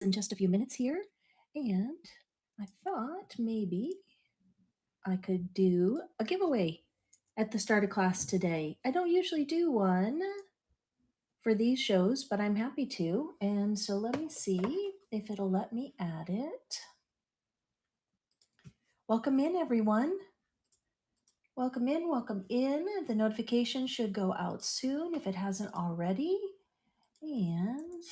in just a few minutes here, and I thought maybe I could do a giveaway at the start of class today. I don't usually do one for these shows, but I'm happy to. And so let me see if it'll let me add it. Welcome in, everyone. Welcome in, welcome in. The notification should go out soon if it hasn't already. And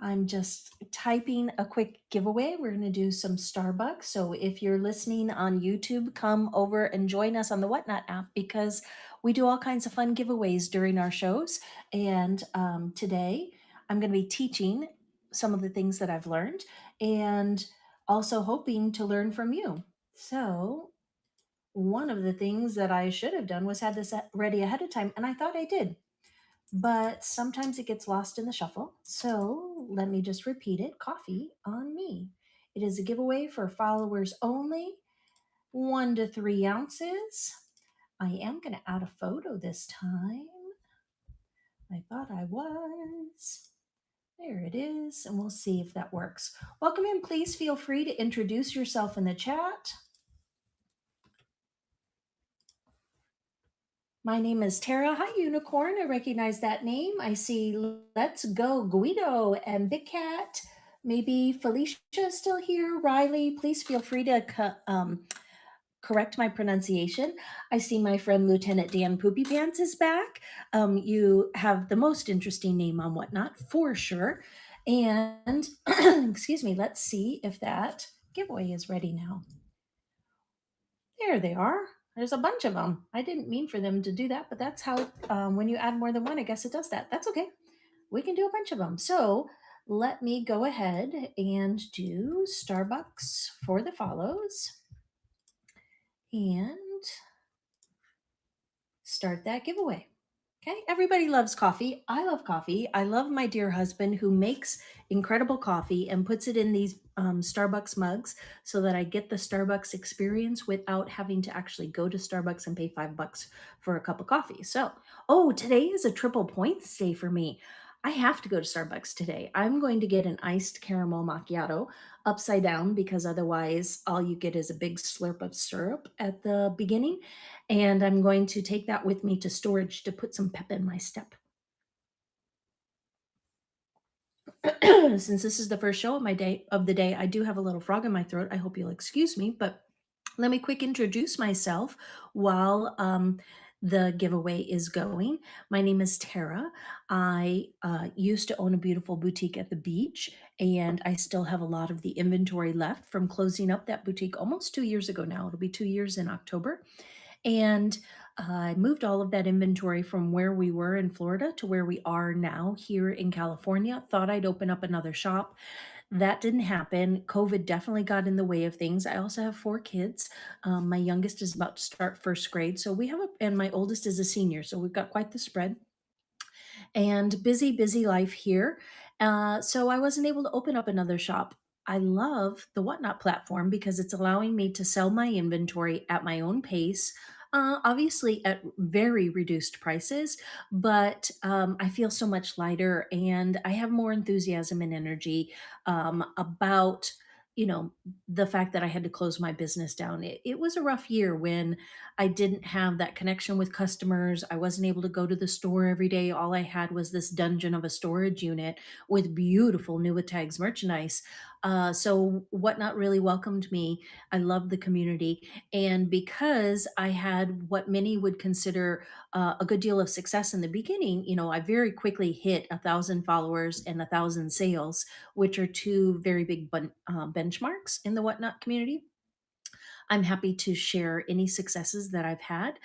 I'm just typing a quick giveaway. We're going to do some Starbucks. So if you're listening on YouTube, come over and join us on the Whatnot app because we do all kinds of fun giveaways during our shows. And today I'm going to be teaching some of the things that I've learned and also hoping to learn from you. So one of the things that I should have done was had this ready ahead of time, and I thought I did, but sometimes it gets lost in the shuffle. So let me just repeat it. Coffee on me. It is a giveaway for followers only, 1 to 3 ounces. I am going to add a photo this time. I thought I was. There it is, and we'll see if that works. Welcome in. Please feel free to introduce yourself in the chat. My name is Tara. Hi, Unicorn. I recognize that name. I see Let's Go Guido and Big Cat. Maybe Felicia is still here. Riley, please feel free to correct my pronunciation. I see my friend Lieutenant Dan Poopy Pants is back. You have the most interesting name on Whatnot, for sure. And excuse me, let's see if that giveaway is ready now. There they are. There's a bunch of them. I didn't mean for them to do that, but that's how, when you add more than one, I guess it does that. That's okay. We can do a bunch of them. So let me go ahead and do Starbucks for the follows and start that giveaway. Okay, everybody loves coffee. I love coffee. I love my dear husband who makes incredible coffee and puts it in these Starbucks mugs so that I get the Starbucks experience without having to actually go to Starbucks and pay $5 for a cup of coffee. So, oh, today is a triple points day for me. I have to go to Starbucks today. I'm going to get an iced caramel macchiato upside down because otherwise all you get is a big slurp of syrup at the beginning. And I'm going to take that with me to storage to put some pep in my step. Since this is the first show of the day, I do have a little frog in my throat. I hope you'll excuse me, but let me quick introduce myself while the giveaway is going. My name is Tara. I used to own a beautiful boutique at the beach, and I still have a lot of the inventory left from closing up that boutique almost 2 years ago now. It'll be 2 years in October. And I moved all of that inventory from where we were in Florida to where we are now here in California. Thought I'd open up another shop. That didn't happen. COVID definitely got in the way of things. I also have 4 kids. My youngest is about to start first grade. So we have and my oldest is a senior. So we've got quite the spread and busy, busy life here. So I wasn't able to open up another shop. I love the Whatnot platform because it's allowing me to sell my inventory at my own pace. Obviously, at very reduced prices, but I feel so much lighter and I have more enthusiasm and energy about the fact that I had to close my business down. It was a rough year when I didn't have that connection with customers. I wasn't able to go to the store every day. All I had was this dungeon of a storage unit with beautiful Tags merchandise. So Whatnot really welcomed me. I loved the community. And because I had what many would consider a good deal of success in the beginning, I very quickly hit 1,000 followers and 1,000 sales, which are two very big benchmarks in the Whatnot community. I'm happy to share any successes that I've had.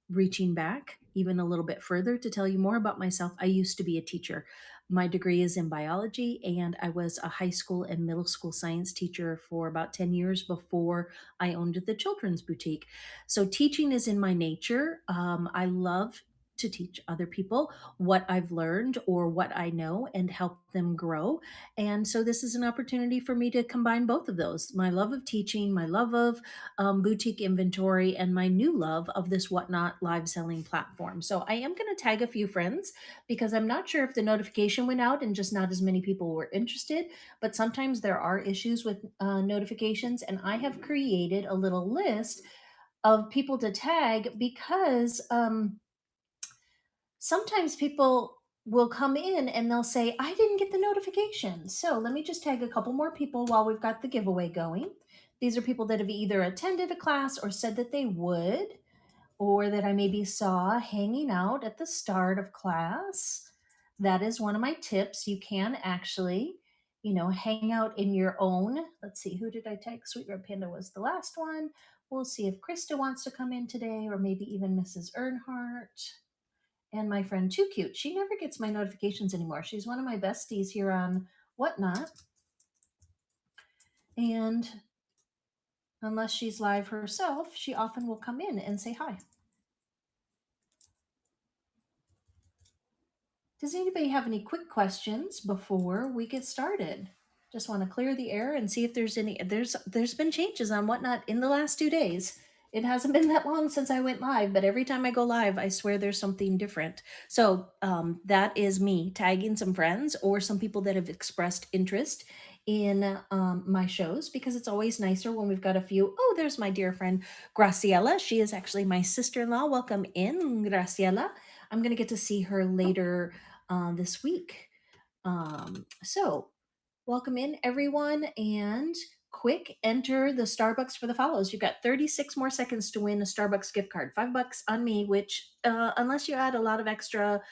Reaching back even a little bit further to tell you more about myself, I used to be a teacher. My degree is in biology, and I was a high school and middle school science teacher for about 10 years before I owned the children's boutique. So, teaching is in my nature. I love to teach other people what I've learned or what I know and help them grow. And so this is an opportunity for me to combine both of those: my love of teaching, my love of boutique inventory, and my new love of this Whatnot live selling platform. So I am going to tag a few friends because I'm not sure if the notification went out and just not as many people were interested. But sometimes there are issues with notifications, and I have created a little list of people to tag because sometimes people will come in and they'll say, I didn't get the notification. So let me just tag a couple more people while we've got the giveaway going. These are people that have either attended a class or said that they would, or that I maybe saw hanging out at the start of class. That is one of my tips. You can actually, hang out in your own. Let's see, who did I tag? Sweet Red Panda was the last one. We'll see if Krista wants to come in today, or maybe even Mrs. Earnhardt. And my friend Too Cute. She never gets my notifications anymore. She's one of my besties here on Whatnot. And unless she's live herself, she often will come in and say hi. Does anybody have any quick questions before we get started? Just want to clear the air and see if there's any. There's been changes on Whatnot in the last 2 days. It hasn't been that long since I went live, but every time I go live, I swear there's something different. So that is me tagging some friends or some people that have expressed interest in my shows, because it's always nicer when we've got a few. Oh, there's my dear friend Graciela. She is actually my sister-in-law. Welcome in, Graciela. I'm going to get to see her later this week. So, welcome in, everyone. And quick, enter the Starbucks for the follows. You've got 36 more seconds to win a Starbucks gift card. $5 on me, which, unless you add a lot of extra,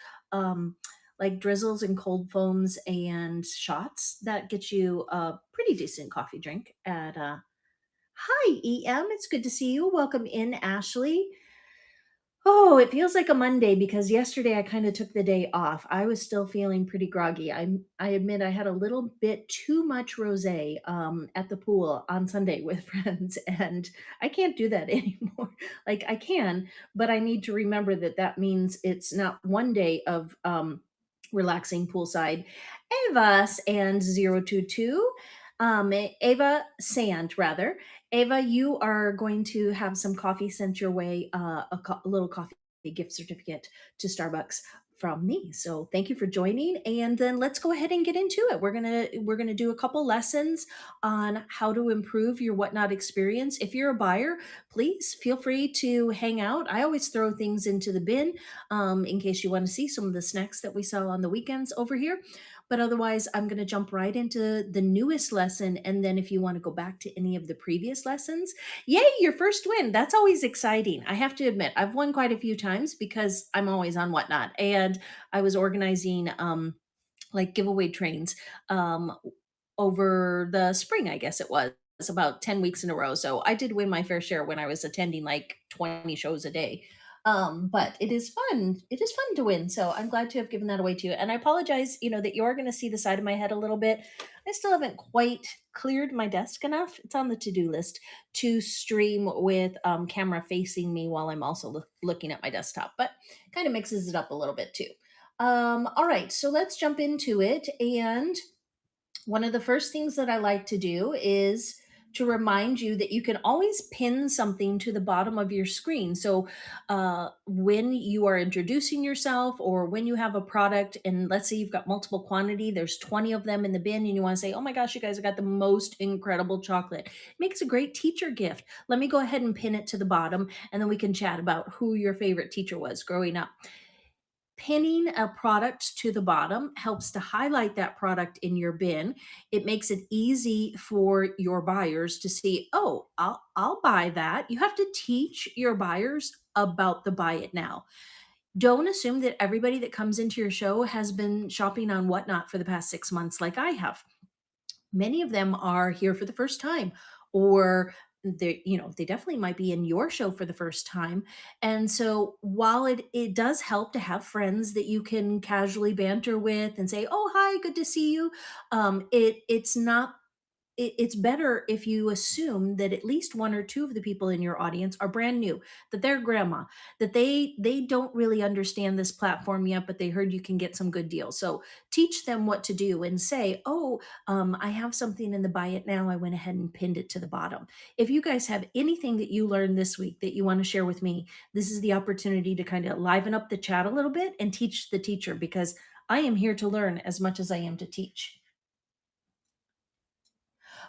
like drizzles and cold foams and shots, that gets you a pretty decent coffee drink at Hi, EM. It's good to see you. Welcome in, Ashley. Oh, it feels like a Monday because yesterday I kind of took the day off. I was still feeling pretty groggy. I admit I had a little bit too much rosé at the pool on Sunday with friends, and I can't do that anymore. Like I can, but I need to remember that that means it's not one day of relaxing poolside. Evas and 022, Ava Sand rather. Ava, you are going to have some coffee sent your way, a little coffee gift certificate to Starbucks from me. So thank you for joining, and then let's go ahead and get into it. We're gonna do a couple lessons on how to improve your Whatnot experience. If you're a buyer, please feel free to hang out. I always throw things into the bin in case you want to see some of the snacks that we sell on the weekends over here. But otherwise, I'm going to jump right into the newest lesson. And then if you want to go back to any of the previous lessons, yay, your first win. That's always exciting. I have to admit, I've won quite a few times because I'm always on Whatnot. And I was organizing like giveaway trains over the spring, I guess it was. About 10 weeks in a row. So I did win my fair share when I was attending like 20 shows a day. But it is fun. It is fun to win. So I'm glad to have given that away to you. And I apologize, that you're going to see the side of my head a little bit. I still haven't quite cleared my desk enough. It's on the to-do list to stream with camera facing me while I'm also looking at my desktop, but kind of mixes it up a little bit too. All right, so let's jump into it. And one of the first things that I like to do is to remind you that you can always pin something to the bottom of your screen. So when you are introducing yourself, or when you have a product, and let's say you've got multiple quantity, there's 20 of them in the bin, and you want to say, oh my gosh, you guys have got the most incredible chocolate. It makes a great teacher gift. Let me go ahead and pin it to the bottom, and then we can chat about who your favorite teacher was growing up. Pinning a product to the bottom helps to highlight that product in your bin. It makes it easy for your buyers to see, oh, I'll buy that. You have to teach your buyers about the buy it now. Don't assume that everybody that comes into your show has been shopping on Whatnot for the past 6 months like I have. Many of them are here for the first time, or they definitely might be in your show for the first time. And so while it does help to have friends that you can casually banter with and say, oh, hi, good to see you, it's not it's better if you assume that at least one or two of the people in your audience are brand new, that they're grandma, that they don't really understand this platform yet, but they heard you can get some good deals. So teach them what to do and say, oh, I have something in the buy it now. I went ahead and pinned it to the bottom. If you guys have anything that you learned this week that you want to share with me, this is the opportunity to kind of liven up the chat a little bit and teach the teacher, because I am here to learn as much as I am to teach.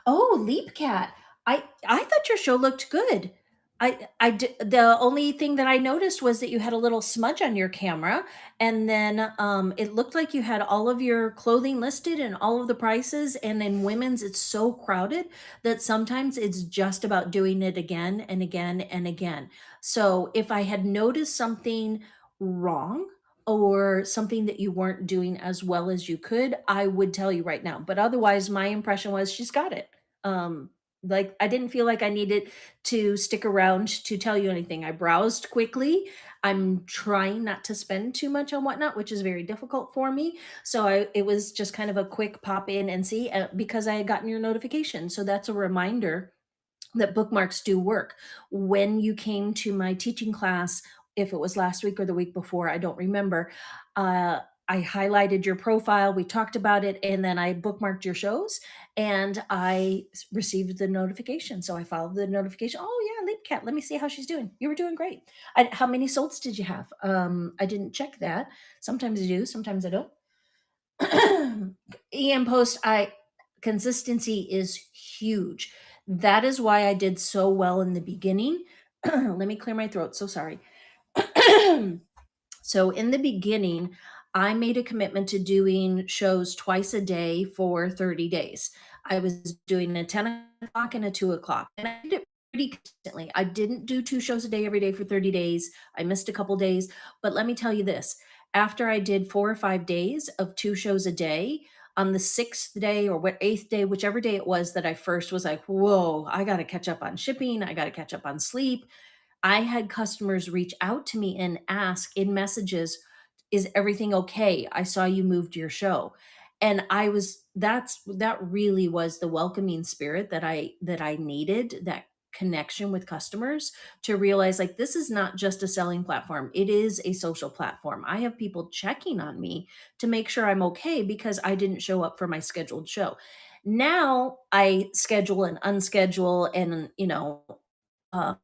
Oh, Leap Cat. I thought your show looked good. The only thing that I noticed was that you had a little smudge on your camera, and then it looked like you had all of your clothing listed and all of the prices. And in women's, it's so crowded that sometimes it's just about doing it again and again and again. So if I had noticed something wrong or something that you weren't doing as well as you could, I would tell you right now. But otherwise, my impression was she's got it. Um, like I didn't feel like I needed to stick around to tell you anything. I browsed quickly. I'm trying not to spend too much on Whatnot, which is very difficult for me. So it was just kind of a quick pop in and see, because I had gotten your notification. So that's a reminder that bookmarks do work. When you came to my teaching class, if it was last week or the week before, I don't remember. I highlighted your profile, we talked about it, and then I bookmarked your shows, and received the notification. So I followed the notification. Oh yeah, Leap Cat. Let me see how she's doing. You were doing great. How many solds did you have? I didn't check that. Sometimes I do, sometimes I don't. EM Post, I consistency is huge. That is why I did so well in the beginning. Let me clear my throat. So sorry. So in the beginning, I made a commitment to doing shows twice a day for 30 days. I was doing a 10 o'clock and a 2 o'clock, and I did it pretty consistently. I didn't do 2 shows a day every day for 30 days. I missed a couple days, but let me tell you this, after I did 4 or 5 days of 2 shows a day, on the sixth day or what eighth day, whichever day it was that I first was like, whoa, I got to catch up on shipping. I got to catch up on sleep. I had customers reach out to me and ask in messages, "Is everything okay? I saw you moved your show." And that really was the welcoming spirit that I needed, that connection with customers, to realize like this is not just a selling platform. It is a social platform. I have people checking on me to make sure I'm okay because I didn't show up for my scheduled show. Now I schedule and unschedule, and um,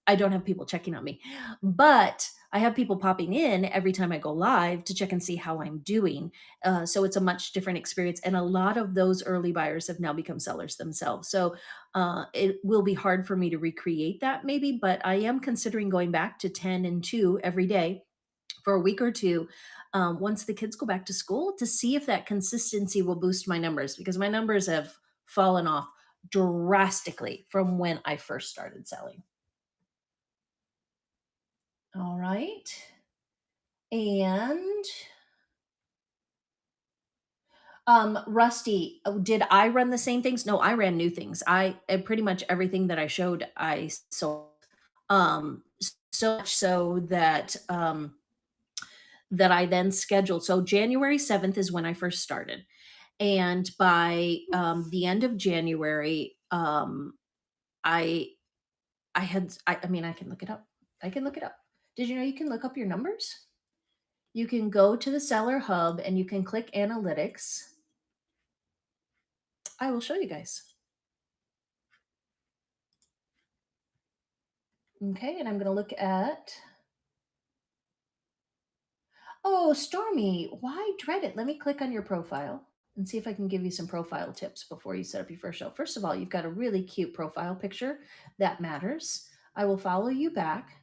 I don't have people checking on me, but I have people popping in every time I go live to check and see how I'm doing. So it's a much different experience. And a lot of those early buyers have now become sellers themselves. So it will be hard for me to recreate that maybe, but I am considering going back to 10 and 2 every day for a week or two, once the kids go back to school, to see if that consistency will boost my numbers, because my numbers have fallen off drastically from when I first started selling. All right. And Rusty, did I run the same things? No, I ran new things. Pretty much everything that I showed, I sold. So much so that I then scheduled. So January 7th is when I first started. And by the end of January, I I mean, I can look it up. I can look it up. Did you know you can look up your numbers? You can go to the Seller Hub and you can click Analytics. I will show you guys. Okay, and I'm going to look at. Oh, Stormy, why dread it? Let me click on your profile and see if I can give you some profile tips before you set up your first show. First of all, you've got a really cute profile picture. That matters. I will follow you back.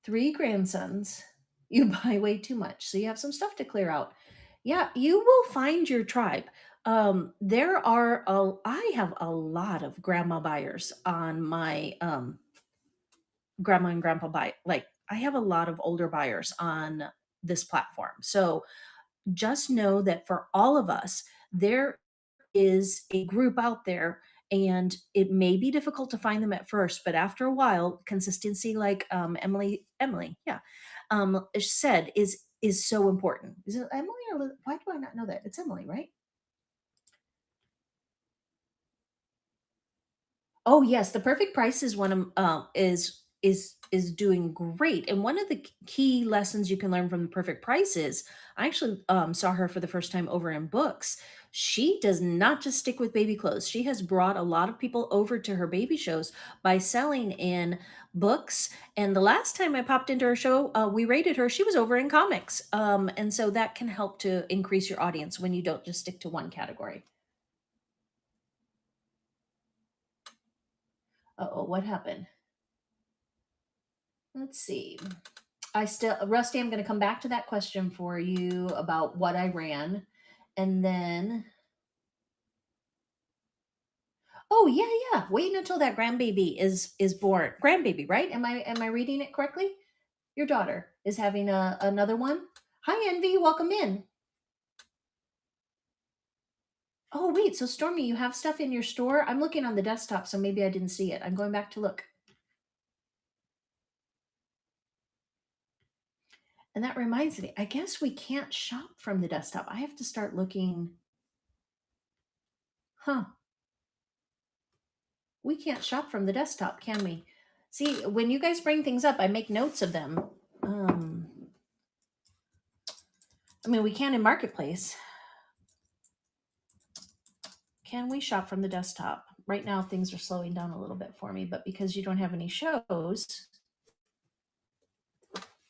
3 grandsons. You buy way too much, so you have some stuff to clear out. Yeah, you will find your tribe. I have a lot of grandma buyers on my grandma and grandpa buy. Like I have a lot of older buyers on this platform. So just know that for all of us, there is a group out there, and it may be difficult to find them at first, but after a while, consistency, like Emily, yeah, said, is so important. Is it Emily or why do I not know that? It's Emily, right? Oh yes, The Perfect Price is one of is doing great. And one of the key lessons you can learn from The Perfect Price is I actually saw her for the first time over in books. She does not just stick with baby clothes. She has brought a lot of people over to her baby shows by selling in books. And the last time I popped into her show, we rated her. She was over in comics, and so that can help to increase your audience when you don't just stick to one category. Oh, what happened? Let's see. Rusty, I'm going to come back to that question for you about what I ran. And then, oh yeah, yeah. Waiting until that grandbaby is born. Grandbaby, right? Am I reading it correctly? Your daughter is having another one. Hi, Envy. Welcome in. Oh wait, so Stormy, you have stuff in your store? I'm looking on the desktop, so maybe I didn't see it. I'm going back to look. And that reminds me, I guess we can't shop from the desktop. I have to start looking. Huh. We can't shop from the desktop, can we? See, when you guys bring things up, I make notes of them. Um, I mean, we can in Marketplace. Can we shop from the desktop? Right now, things are slowing down a little bit for me, but because you don't have any shows,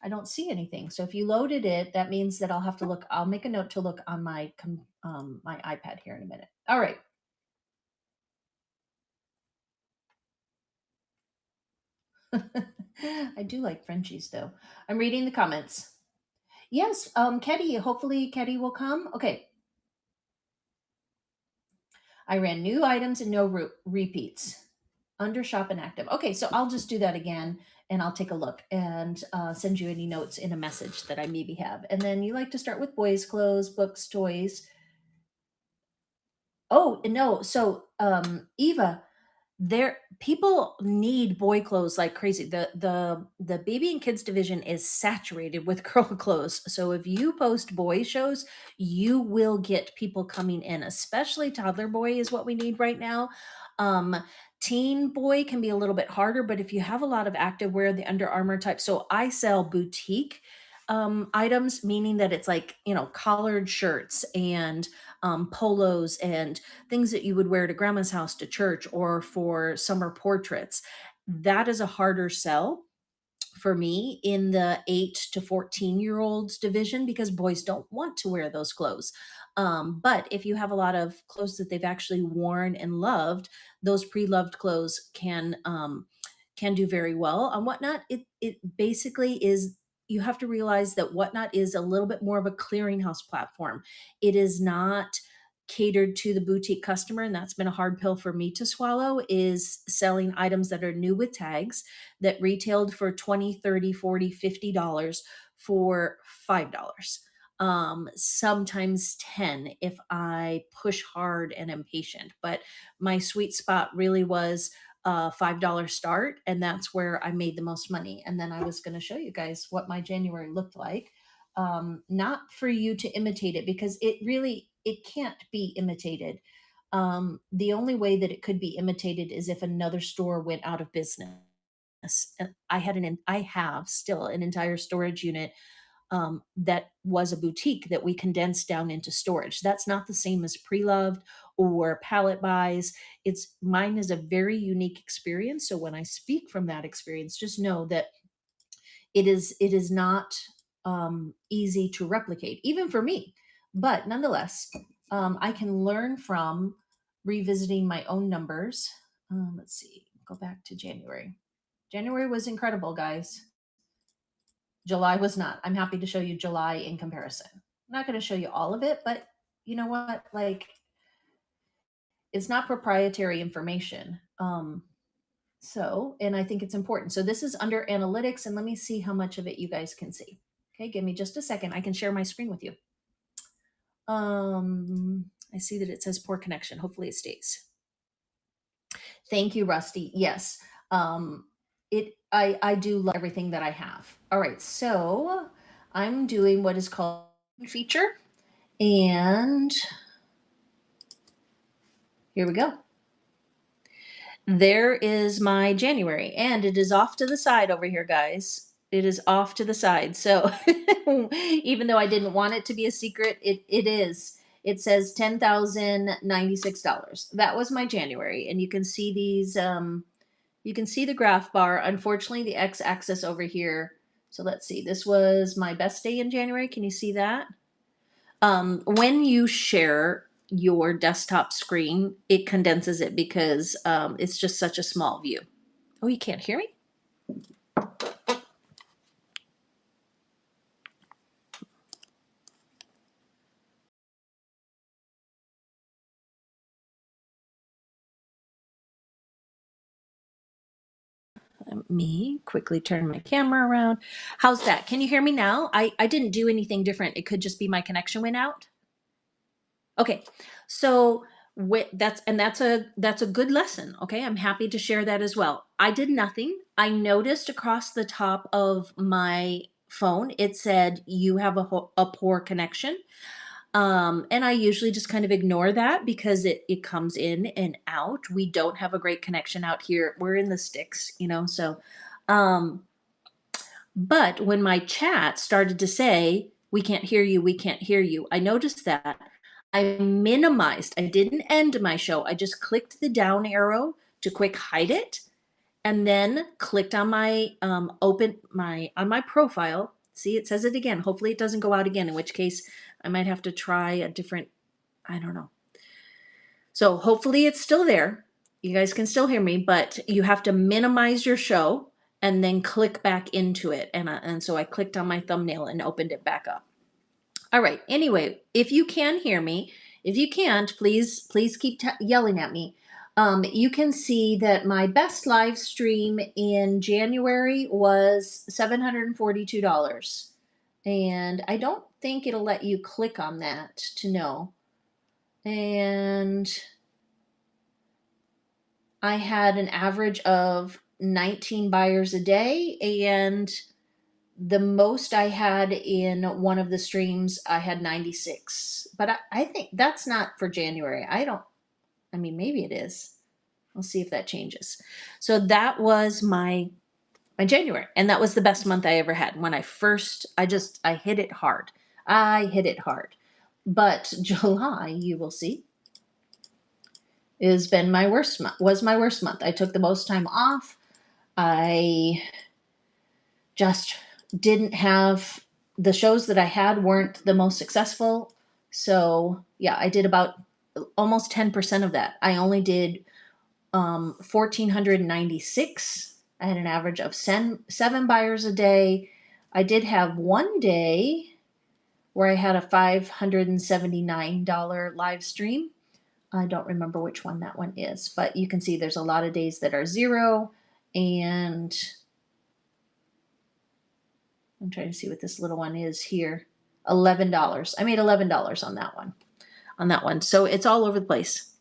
I don't see anything. So if you loaded it, that means that I'll have to look. I'll make a note to look on my iPad here in a minute. All right. I do like Frenchies though. I'm reading the comments. Yes, Ketty. Hopefully, Ketty will come. Okay, I ran new items and no repeats. Under shop and active. Okay, so I'll just do that again and I'll take a look and send you any notes in a message that I maybe have. And then you like to start with boys' clothes, books, toys. Oh, no. So, Eva, there people need boy clothes like crazy. The baby and kids division is saturated with girl clothes. So if you post boy shows, you will get people coming in, especially toddler boy is what we need right now. Um teen boy can be a little bit harder, but if you have a lot of active wear, the Under Armour type. So I sell boutique items, meaning that it's like, collared shirts and polos and things that you would wear to grandma's house, to church, or for summer portraits. That is a harder sell for me in the 8 to 14-year olds division because boys don't want to wear those clothes. But if you have a lot of clothes that they've actually worn and loved, those pre-loved clothes can do very well on Whatnot. It basically is, you have to realize that Whatnot is a little bit more of a clearinghouse platform. It is not catered to the boutique customer, and that's been a hard pill for me to swallow, is selling items that are new with tags that retailed for 20, 30, 40, $50 for $5. Sometimes 10 if I push hard and am patient. But my sweet spot really was a $5 start, and that's where I made the most money. And then I was going to show you guys what my January looked like. Not for you to imitate it because it can't be imitated. The only way that it could be imitated is if another store went out of business. And I have still an entire storage unit that was a boutique that we condensed down into storage. That's not the same as pre-loved or pallet buys. It's Mine is a very unique experience. So when I speak from that experience, just know that it is not easy to replicate, even for me. But nonetheless, I can learn from revisiting my own numbers. Let's see, go back to January. January was incredible, guys. July was not. I'm happy to show you July in comparison. I'm not going to show you all of it, but you know what? Like, it's not proprietary information. And I think it's important. So this is under analytics, and let me see how much of it you guys can see. Okay, give me just a second. I can share my screen with you. I see that it says poor connection. Hopefully it stays. Thank you, Rusty. Yes. I do love everything that I have. All right, so I'm doing what is called feature, and here we go. There is my January, and it is off to the side over here, guys. It is off to the side. So even though I didn't want it to be a secret, it is. It says $10,096. That was my January, and you can see these. You can see the graph bar. Unfortunately, the x-axis over here. So let's see. This was my best day in January. Can you see that? When you share your desktop screen, it condenses it because it's just such a small view. Oh, you can't hear me? Let me quickly turn my camera around. How's that? Can you hear me now? I didn't do anything different. It could just be my connection went out. Okay, so that's a good lesson. Okay, I'm happy to share that as well. I did nothing. I noticed across the top of my phone it said you have a poor connection. And I usually just kind of ignore that because it comes in and out. We don't have a great connection out here. We're in the sticks, so um but when my chat started to say, we can't hear you, we can't hear you, I noticed that. I minimized, I didn't end my show. I just clicked the down arrow to quick hide it and then clicked on my open my on my profile. See, it says it again. Hopefully it doesn't go out again, in which case I might have to try a different, I don't know. So hopefully it's still there. You guys can still hear me, but you have to minimize your show and then click back into it. And so I clicked on my thumbnail and opened it back up. All right. Anyway, if you can hear me, if you can't, please keep yelling at me. You can see that my best live stream in January was $742. And I don't think it'll let you click on that to know. And I had an average of 19 buyers a day, and the most I had in one of the streams, I had 96. But I think that's not for January. I mean, maybe it is. We'll see if that changes. So that was my January, and that was the best month I ever had. When I hit it hard. I hit it hard. But July, you will see, has been my worst month. Was my worst month. I took the most time off. I just didn't have the shows that I had weren't the most successful. So yeah, I did about almost 10% of that. I only did 1,496. I had an average of seven buyers a day. I did have one day where I had a $579 live stream. I don't remember which one that one is, but you can see there's a lot of days that are zero. And I'm trying to see what this little one is here. $11. I made $11 on that one. So it's all over the place.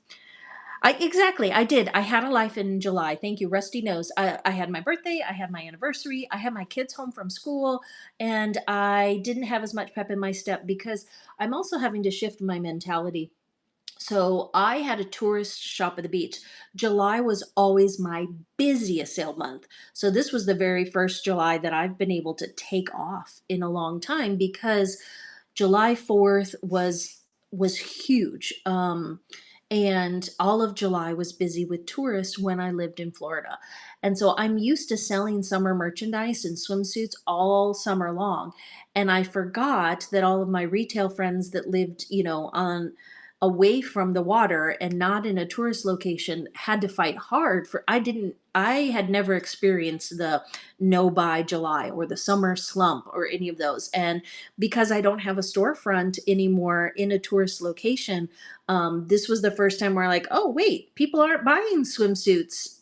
Exactly. I did. I had a life in July. Thank you. Rusty knows. I had my birthday. I had my anniversary. I had my kids home from school, and I didn't have as much pep in my step because I'm also having to shift my mentality. So I had a tourist shop at the beach. July was always my busiest sale month. So this was the very first July that I've been able to take off in a long time because July 4th was huge. And all of July was busy with tourists when I lived in Florida. And so I'm used to selling summer merchandise and swimsuits all summer long. And I forgot that all of my retail friends that lived, on away from the water and not in a tourist location had to fight hard for I had never experienced the no buy July or the summer slump or any of those. And because I don't have a storefront anymore in a tourist location, this was the first time where like, oh wait, people aren't buying swimsuits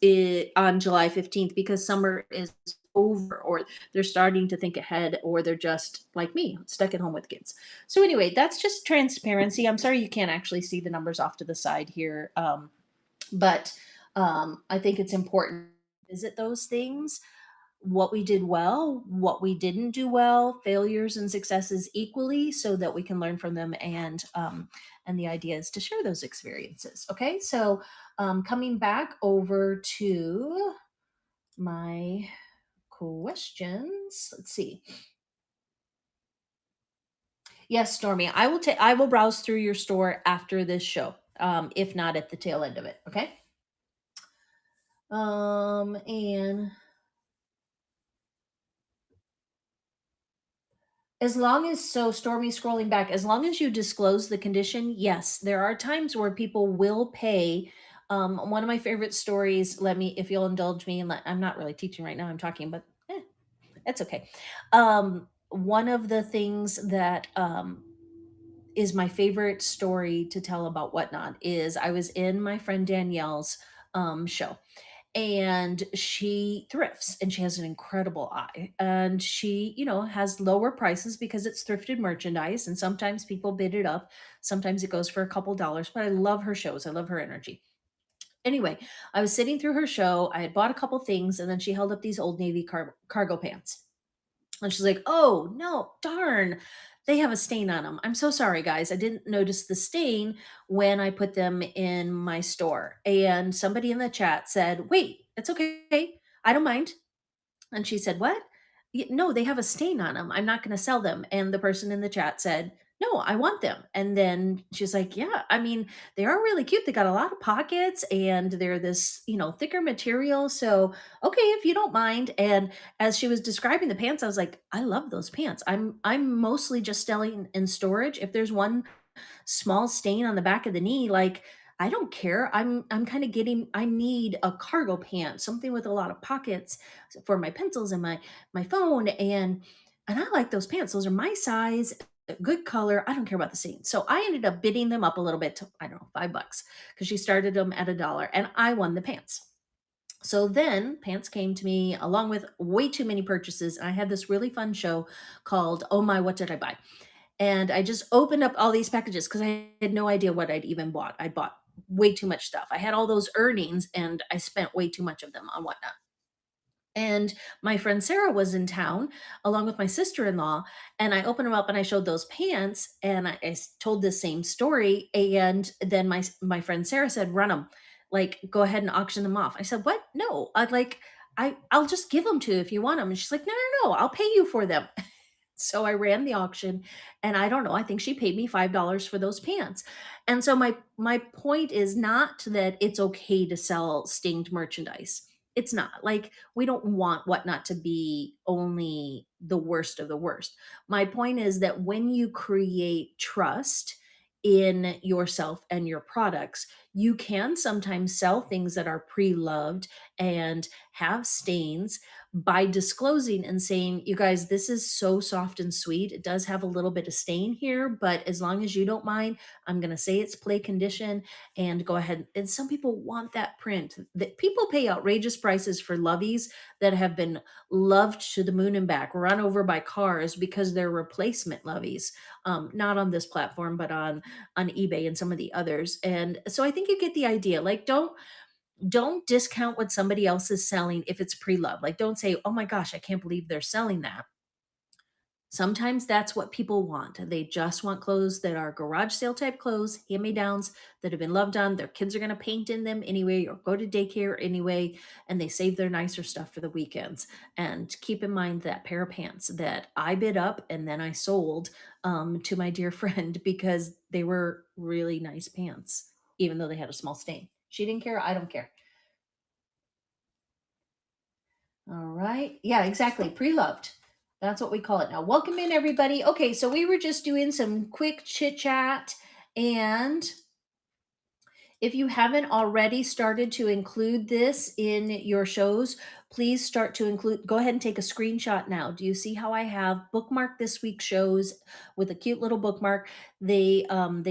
on July 15th because summer is over, or they're starting to think ahead, or they're just like me, stuck at home with kids. So anyway, that's just transparency. I'm sorry you can't actually see the numbers off to the side here, but I think it's important to visit those things what we did well, what we didn't do well, failures and successes equally, so that we can learn from them. And the idea is to share those experiences. Okay, so coming back over to my questions. Let's see. Yes, Stormy, I will browse through your store after this show. If not at the tail end of it. Okay. And as long as, so Stormy, scrolling back, as long as you disclose the condition, yes, there are times where people will pay. One of my favorite stories, let me, if you'll indulge me, and I'm not really teaching right now, I'm talking, but it's okay. One of the things that is my favorite story to tell about Whatnot is I was in my friend Danielle's show, and she thrifts and she has an incredible eye, and she, has lower prices because it's thrifted merchandise, and sometimes people bid it up, sometimes it goes for a couple dollars, but I love her shows, I love her energy. Anyway, I was sitting through her show, I had bought a couple things, and then she held up these Old Navy cargo pants, and she's like, "Oh, no, darn. They have a stain on them. I'm so sorry, guys. I didn't notice the stain when I put them in my store." And somebody in the chat said, "Wait, it's okay. I don't mind." And she said, "What?" No, they have a stain on them. I'm not going to sell them." And the person in the chat said, "No, I want them." And then she's like, "Yeah, I mean, they are really cute. They got a lot of pockets and they're this, thicker material. So, okay, if you don't mind." And as she was describing the pants, I was like, "I love those pants. I'm mostly just selling in storage. If there's one small stain on the back of the knee, like, I don't care. I'm kind of getting, I need a cargo pant, something with a lot of pockets for my pencils and my phone, and I like those pants. Those are my size, a good color. I don't care about the stain." So I ended up bidding them up a little bit to, I don't know, $5, because she started them at $1 and I won the pants. So then pants came to me along with way too many purchases. And I had this really fun show called Oh My, What Did I Buy? And I just opened up all these packages because I had no idea what I'd even bought. I'd bought way too much stuff. I had all those earnings and I spent way too much of them on Whatnot. And my friend Sarah was in town along with my sister-in-law, and I opened them up and I showed those pants, and told the same story. And then my friend Sarah said, "Run them, like, go ahead and auction them off." I said, "What? No, I'll just give them to you if you want them." And she's like, "No, no, no, I'll pay you for them." So I ran the auction, and I don't know, I think she paid me $5 for those pants. And so my point is not that it's okay to sell stinged merchandise. It's not. Like, we don't want Whatnot to be only the worst of the worst. My point is that when you create trust in yourself and your products, you can sometimes sell things that are pre-loved and have stains by disclosing and saying, "You guys, this is so soft and sweet. It does have a little bit of stain here, but as long as you don't mind, I'm going to say it's play condition, and go ahead." And some people want that print. That people pay outrageous prices for loveys that have been loved to the moon and back, run over by cars, because they're replacement loveys. Not on this platform, but on eBay and some of the others. And so I think you get the idea. Like, don't discount what somebody else is selling if it's pre-loved. Like, don't say, "Oh my gosh, I can't believe they're selling that." Sometimes that's what people want. They just want clothes that are garage sale type clothes, hand-me-downs that have been loved on. Their kids are going to paint in them anyway or go to daycare anyway, and they save their nicer stuff for the weekends. And keep in mind that pair of pants that I bid up and then I sold to my dear friend because they were really nice pants, even though they had a small stain. She didn't care. I don't care. All right. Yeah, exactly. Pre-loved. That's what we call it now. Welcome in, everybody. Okay, so we were just doing some quick chit chat, and if you haven't already started to include this in your shows, please start to include. Go ahead and take a screenshot now. Do you see how I have bookmarked this week's shows with a cute little bookmark? They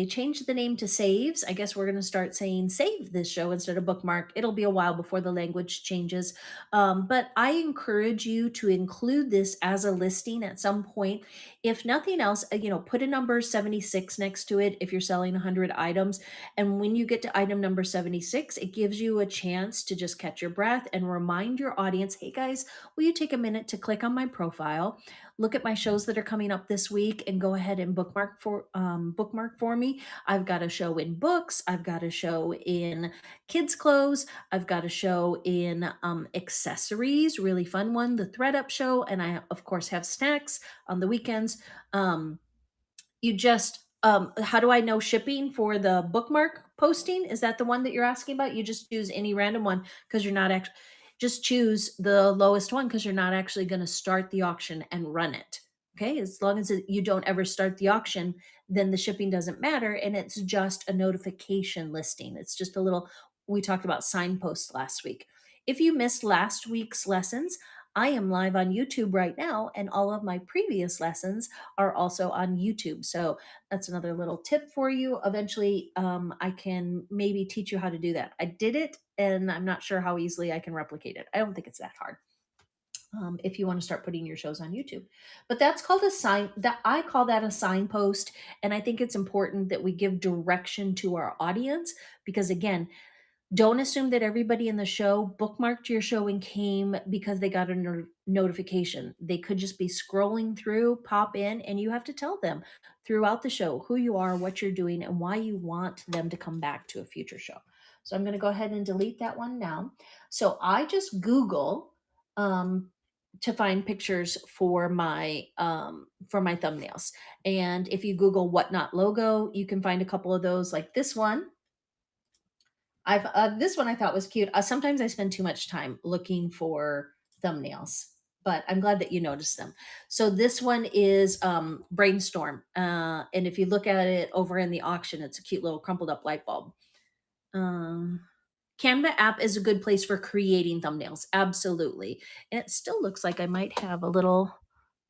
changed the name to saves. I guess we're going to start saying save this show instead of bookmark. It'll be a while before the language changes. But I encourage you to include this as a listing at some point. If nothing else, put a number 76 next to it if you're selling 100 items, and when you get to item number 76, it gives you a chance to just catch your breath and remind your audience audience, hey guys, will you take a minute to click on my profile, look at my shows that are coming up this week, and go ahead and bookmark for me. I've got a show in books. I've got a show in kids' clothes. I've got a show in accessories, really fun one, the Thread Up show, and I of course have snacks on the weekends. You just how do I know shipping for the bookmark posting? Is that the one that you're asking about? You just choose any random one because you're not actually just choose the lowest one because you're not actually going to start the auction and run it. Okay, as long as you don't ever start the auction, then the shipping doesn't matter and it's just a notification listing. It's just a little, we talked about signposts last week. If you missed last week's lessons, I am live on YouTube right now, and all of my previous lessons are also on YouTube. So that's another little tip for you. Eventually, I can maybe teach you how to do that. I did it, and I'm not sure how easily I can replicate it. I don't think it's that hard. If you want to start putting your shows on YouTube, but that's called a sign. That I call that a signpost, and I think it's important that we give direction to our audience because, again, don't assume that everybody in the show bookmarked your show and came because they got a notification. They could just be scrolling through, pop in, and you have to tell them throughout the show who you are, what you're doing, and why you want them to come back to a future show. So I'm going to go ahead and delete that one now. So I just Google um, to find pictures for my thumbnails. And if you Google Whatnot logo, you can find a couple of those like this one. I've this one I thought was cute. Sometimes I spend too much time looking for thumbnails, but I'm glad that you noticed them. So this one is Brainstorm, and if you look at it over in the auction, it's a cute little crumpled up light bulb. Um, Canva app is a good place for creating thumbnails, absolutely. And it still looks like I might have a little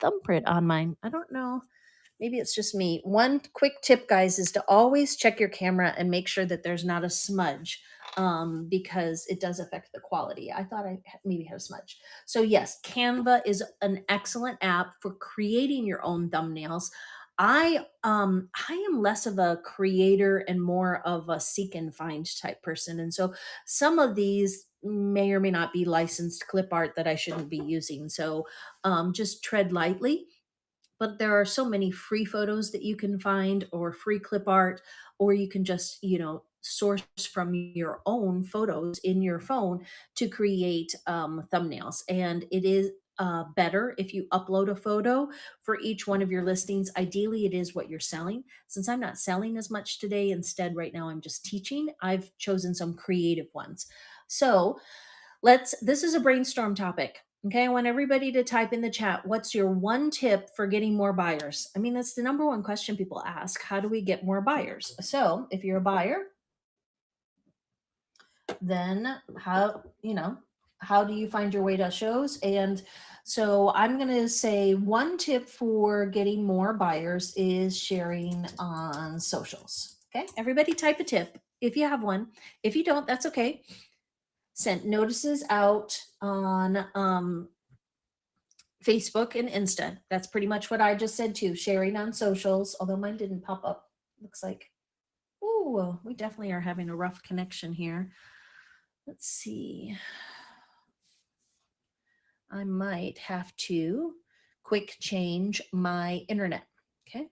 thumbprint on mine. I don't know. Maybe it's just me. One quick tip, guys, is to always check your camera and make sure that there's not a smudge because it does affect the quality. I thought I maybe had a smudge. So, yes, Canva is an excellent app for creating your own thumbnails. I am less of a creator and more of a seek and find type person. And so some of these may or may not be licensed clip art that I shouldn't be using. So just tread lightly, but there are so many free photos that you can find or free clip art, or you can just source from your own photos in your phone to create thumbnails. And it is better if you upload a photo for each one of your listings. Ideally it is what you're selling. Since I'm not selling as much today, instead right now I'm just teaching, I've chosen some creative ones. So this is a brainstorm topic. Okay, I want everybody to type in the chat, what's your one tip for getting more buyers? I mean, that's the number one question people ask. How do we get more buyers? So if you're a buyer, then how do you find your way to shows? And so I'm going to say one tip for getting more buyers is sharing on socials. Okay, everybody type a tip if you have one. If you don't, that's okay. Sent notices out on Facebook and Insta. That's pretty much what I just said too. Sharing on socials, although mine didn't pop up. Looks like, oh, we definitely are having a rough connection here. Let's see. I might have to quick change my internet. Okay.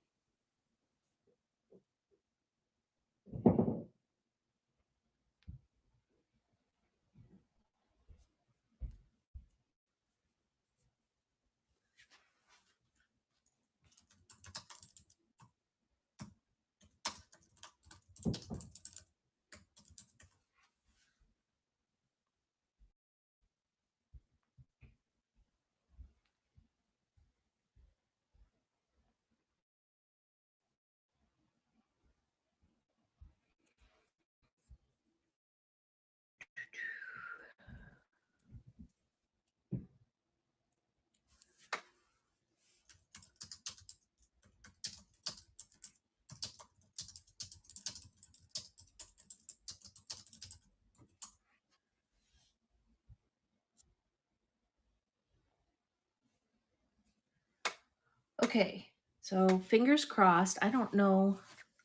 Okay, so fingers crossed. I don't know.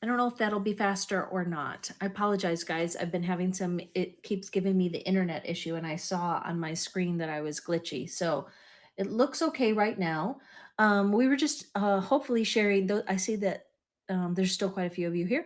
I don't know if that'll be faster or not. I apologize, guys. I've been having some, it keeps giving me the internet issue, and I saw on my screen that I was glitchy. So it looks okay right now. We were just hopefully sharing, I see that there's still quite a few of you here,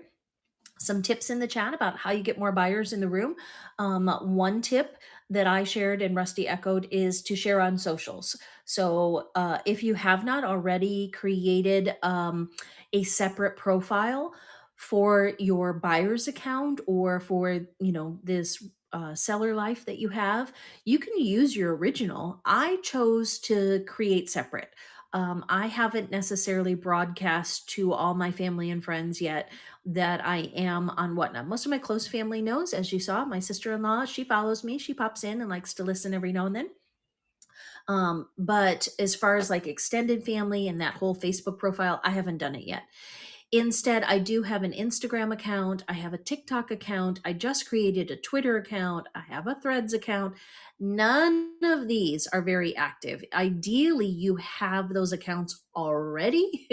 some tips in the chat about how you get more buyers in the room. One tip that I shared and Rusty echoed is to share on socials. So if you have not already created a separate profile for your buyer's account or for this seller life that you have, you can use your original. I chose to create separate. I haven't necessarily broadcast to all my family and friends yet that I am on Whatnot. Most of my close family knows, as you saw, my sister-in-law, she follows me. She pops in and likes to listen every now and then. But as far as like extended family and that whole Facebook profile, I haven't done it yet. Instead, I do have an Instagram account. I have a TikTok account. I just created a Twitter account. I have a Threads account. None of these are very active. Ideally, you have those accounts already,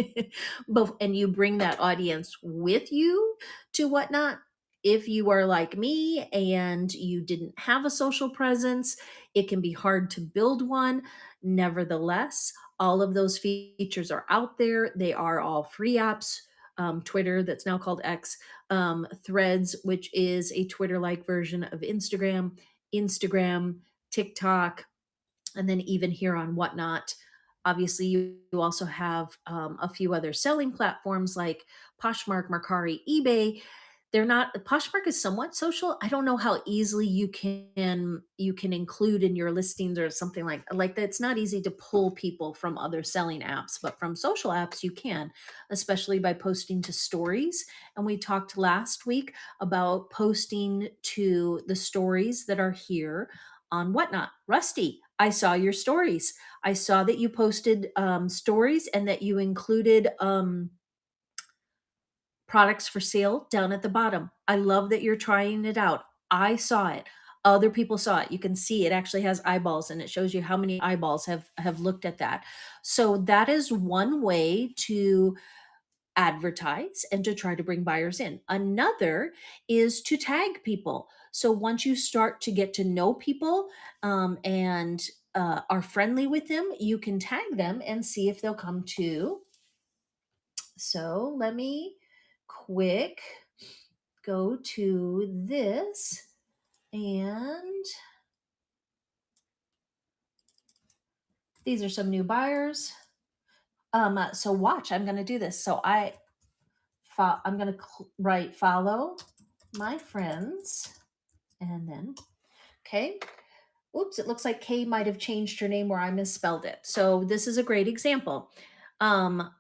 and you bring that audience with you to Whatnot. If you are like me and you didn't have a social presence, it can be hard to build one. Nevertheless, all of those features are out there. They are all free apps. Twitter, that's now called X, Threads, which is a Twitter like version of Instagram, TikTok, and then even here on Whatnot. Obviously, you also have a few other selling platforms like Poshmark, Mercari, eBay. They're not, Poshmark is somewhat social. I don't know how easily you can include in your listings or something like that. It's not easy to pull people from other selling apps, but from social apps you can, especially by posting to stories. And we talked last week about posting to the stories that are here on Whatnot. Rusty, I saw your stories. I saw that you posted stories and that you included products for sale down at the bottom. I love that you're trying it out. I saw it. Other people saw it. You can see it actually has eyeballs, and it shows you how many eyeballs have looked at that. So that is one way to advertise and to try to bring buyers in. Another is to tag people. So once you start to get to know people and are friendly with them, you can tag them and see if they'll come to. So let me quick go to this, and these are some new buyers. So watch, I'm going to do this. So I'm going to write follow my friends, and then, okay. Oops, it looks like Kay might have changed her name where I misspelled it. So this is a great example. Um,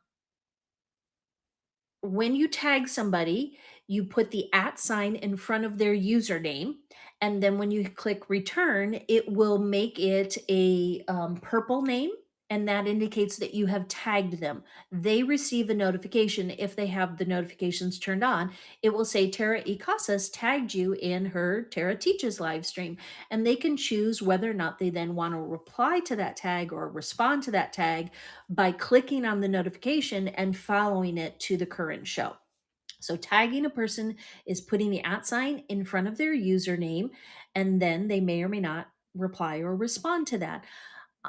when you tag somebody, you put the at sign in front of their username. And then when you click return, it will make it a purple name. And that indicates that you have tagged them. They receive a notification if they have the notifications turned on. It will say Tara E. Casas tagged you in her Tara Teaches live stream. And they can choose whether or not they then want to reply to that tag or respond to that tag by clicking on the notification and following it to the current show. So tagging a person is putting the at sign in front of their username, and then they may or may not reply or respond to that.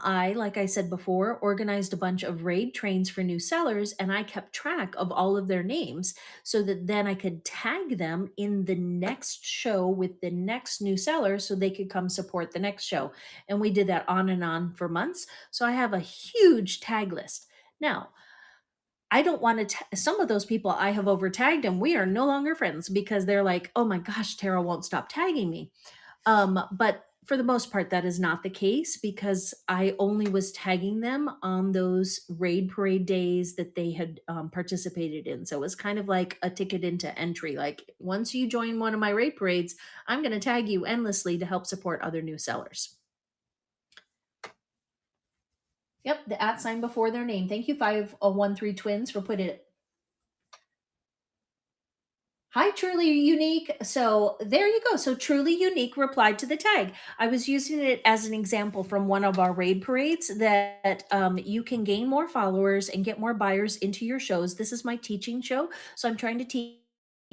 Like I said before, organized a bunch of raid trains for new sellers, and I kept track of all of their names so that then I could tag them in the next show with the next new seller so they could come support the next show. And we did that on and on for months. So I have a huge tag list. Now, I don't want to, some of those people I have over tagged and we are no longer friends because they're like, oh my gosh, Tara won't stop tagging me. But for the most part, that is not the case because I only was tagging them on those raid parade days that they had participated in. So it was kind of like a ticket into entry. Like once you join one of my raid parades, I'm going to tag you endlessly to help support other new sellers. Yep, the at sign before their name. Thank you, 5013 Twins, for putting it. Hi, Truly Unique. So there you go. So Truly Unique replied to the tag. I was using it as an example from one of our raid parades that you can gain more followers and get more buyers into your shows. This is my teaching show. So I'm trying to teach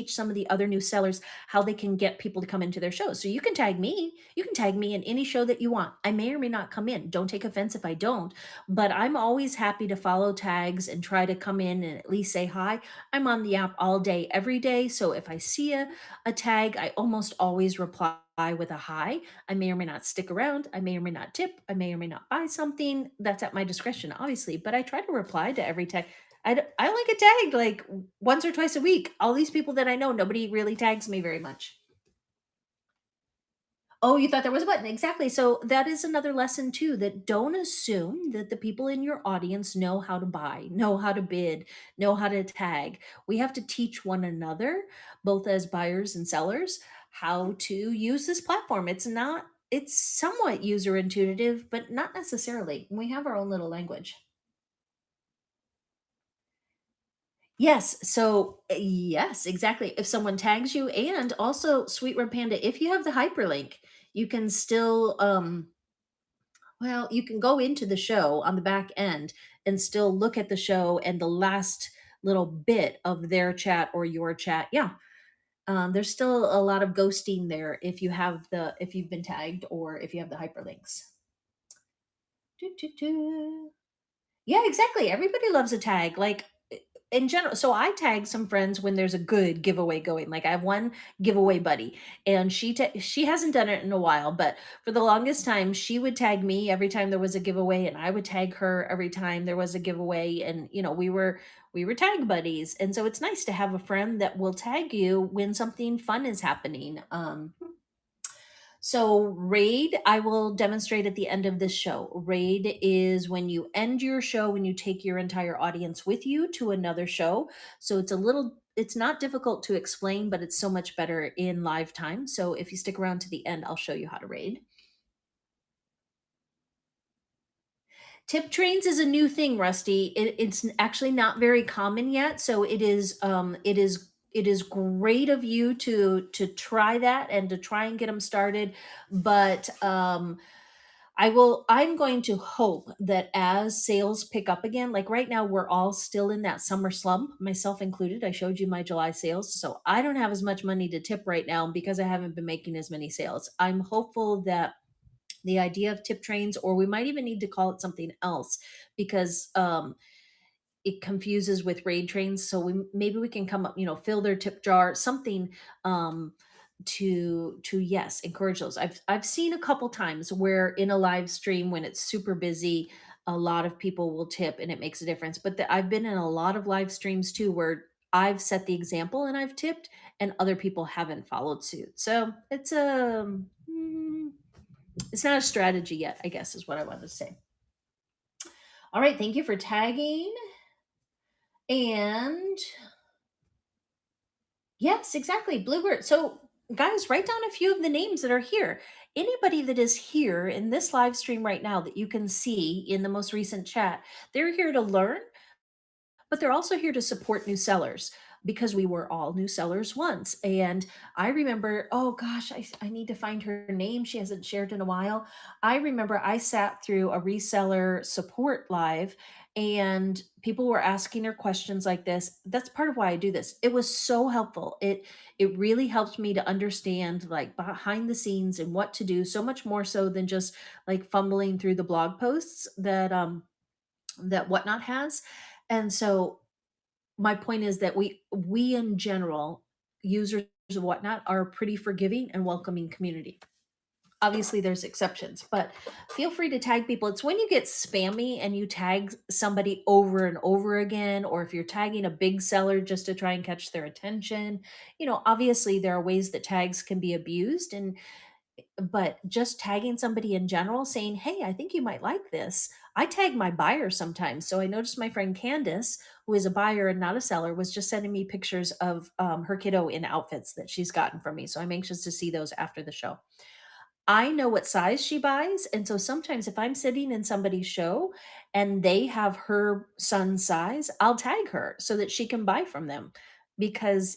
some of the other new sellers how they can get people to come into their shows. So you can tag me. You can tag me in any show that you want. I may or may not come in. Don't take offense if I don't, but I'm always happy to follow tags and try to come in and at least say hi. I'm on the app all day, every day. So if I see a tag, I almost always reply with a hi. I may or may not stick around. I may or may not tip. I may or may not buy something. That's at my discretion, obviously. But I try to reply to every tag. I like a tag like once or twice a week. All these people that I know, nobody really tags me very much. Oh, you thought there was a button. Exactly. So that is another lesson too, that don't assume that the people in your audience know how to buy, know how to bid, know how to tag. We have to teach one another, both as buyers and sellers, how to use this platform. It's somewhat user intuitive, but not necessarily. We have our own little language. Yes. So, yes, exactly. If someone tags you, and also Sweet Red Panda, if you have the hyperlink, you can still well, you can go into the show on the back end and still look at the show and the last little bit of their chat or your chat. Yeah. There's still a lot of ghosting there if you've been tagged or if you have the hyperlinks. Doo, doo, doo. Yeah, exactly. Everybody loves a tag. Like in general, so I tag some friends when there's a good giveaway going. Like I have one giveaway buddy, and she hasn't done it in a while, but for the longest time, she would tag me every time there was a giveaway, and I would tag her every time there was a giveaway. And we were tag buddies, and so it's nice to have a friend that will tag you when something fun is happening. So, raid, I will demonstrate at the end of this show. Raid is when you end your show, when you take your entire audience with you to another show. So, it's not difficult to explain, but it's so much better in live time. So, if you stick around to the end, I'll show you how to raid. Tip trains is a new thing, Rusty. It's actually not very common yet, so it is great of you to try that and to try and get them started. But I'm going to hope that as sales pick up again, like right now, we're all still in that summer slump, myself included. I showed you my July sales. So I don't have as much money to tip right now because I haven't been making as many sales. I'm hopeful that the idea of tip trains, or we might even need to call it something else because it confuses with raid trains. So maybe we can come up, fill their tip jar, something um, to yes, encourage those. I've seen a couple times where in a live stream when it's super busy, a lot of people will tip and it makes a difference. But I've been in a lot of live streams too where I've set the example and I've tipped, and other people haven't followed suit. So it's not a strategy yet, I guess, is what I wanted to say. All right, thank you for tagging. And yes, exactly. Bluebird. So, guys, write down a few of the names that are here. Anybody that is here in this live stream right now that you can see in the most recent chat, they're here to learn, but they're also here to support new sellers because we were all new sellers once. And I remember, oh gosh, I need to find her name. She hasn't shared in a while. I remember I sat through a reseller support live and people were asking her questions like this. That's part of why I do this. It was so helpful. It really helped me to understand like behind the scenes and what to do, so much more so than just like fumbling through the blog posts that Whatnot has. And so my point is that we in general, users of Whatnot, are a pretty forgiving and welcoming community. Obviously, there's exceptions, but feel free to tag people. It's when you get spammy and you tag somebody over and over again, or if you're tagging a big seller just to try and catch their attention. Obviously, there are ways that tags can be abused, but just tagging somebody in general saying, "Hey, I think you might like this." I tag my buyer sometimes. So I noticed my friend Candace, who is a buyer and not a seller, was just sending me pictures of her kiddo in outfits that she's gotten from me. So I'm anxious to see those after the show. I know what size she buys. And so sometimes if I'm sitting in somebody's show and they have her son's size, I'll tag her so that she can buy from them because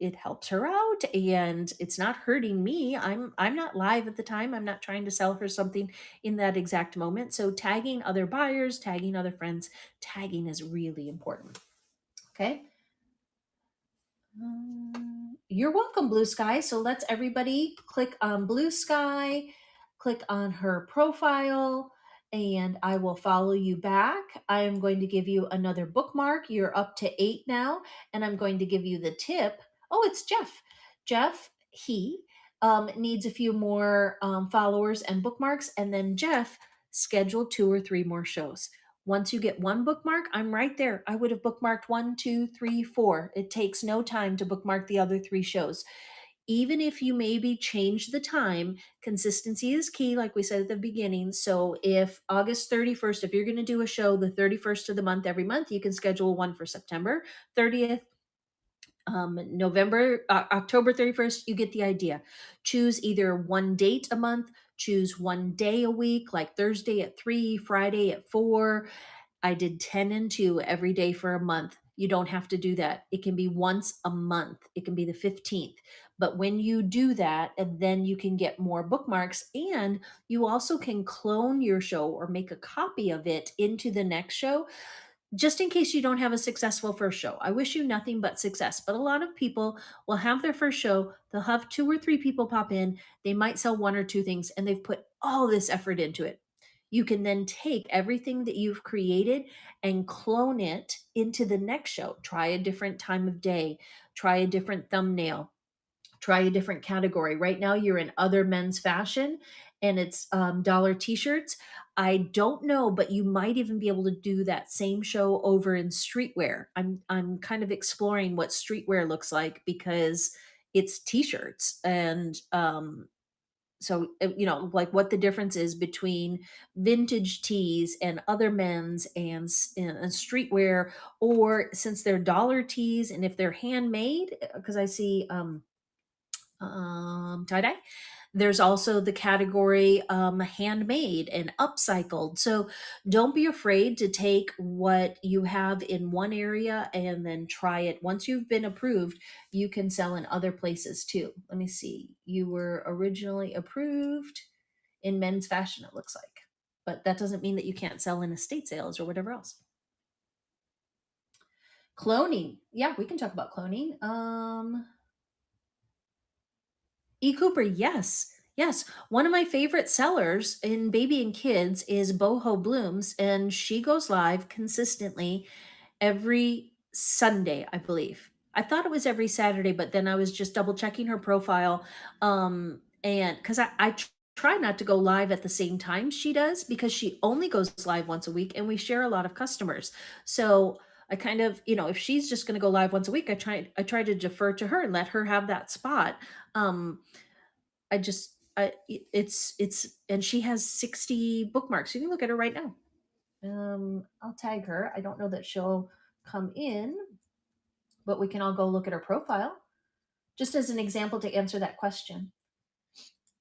it helps her out and it's not hurting me. I'm not live at the time. I'm not trying to sell her something in that exact moment. So tagging other buyers, tagging other friends, tagging is really important. Okay. You're welcome, Blue Sky. So let's everybody click on Blue Sky, click on her profile, and I will follow you back. I am going to give you another bookmark. You're up to 8 now, and I'm going to give you the tip. Oh, it's Jeff. Jeff, he needs a few more followers and bookmarks, and then Jeff scheduled 2 or 3 more shows. Once you get one bookmark, I'm right there. I would have bookmarked 1, 2, 3, 4. It takes no time to bookmark the other 3 shows. Even if you maybe change the time, consistency is key, like we said at the beginning. So if August 31st, if you're going to do a show the 31st of the month every month, you can schedule one for September 30th, October 31st. You get the idea. Choose either one date a month, choose one day a week, like Thursday at 3, Friday at 4. I did 10 and 2 every day for a month. You don't have to do that. It can be once a month. It can be the 15th. But when you do that, and then you can get more bookmarks, and you also can clone your show or make a copy of it into the next show, just in case you don't have a successful first show. I wish you nothing but success. But a lot of people will have their first show, they'll have 2 or 3 people pop in, they might sell 1 or 2 things, and they've put all this effort into it. You can then take everything that you've created and clone it into the next show. Try a different time of day, try a different thumbnail, try a different category. Right now, you're in other men's fashion and it's dollar t-shirts. I don't know, but you might even be able to do that same show over in streetwear. I'm kind of exploring what streetwear looks like because it's t-shirts and so like what the difference is between vintage tees and other men's and streetwear, or since they're dollar tees and if they're handmade, because I see tie dye. There's also the category handmade and upcycled. So don't be afraid to take what you have in one area and then try it. Once you've been approved, you can sell in other places too. Let me see. You were originally approved in men's fashion, it looks like. But that doesn't mean that you can't sell in estate sales or whatever else. Cloning. Yeah, we can talk about cloning. E. Cooper, yes. Yes. One of my favorite sellers in baby and kids is Boho Blooms, and she goes live consistently every Sunday, I believe. I thought it was every Saturday, but then I was just double checking her profile. And because try not to go live at the same time she does, because she only goes live once a week and we share a lot of customers. So I kind of, if she's just going to go live once a week, I try to defer to her and let her have that spot. I just it's and she has 60 bookmarks. You can look at her right now. I'll tag her. I don't know that she'll come in, but we can all go look at her profile just as an example to answer that question.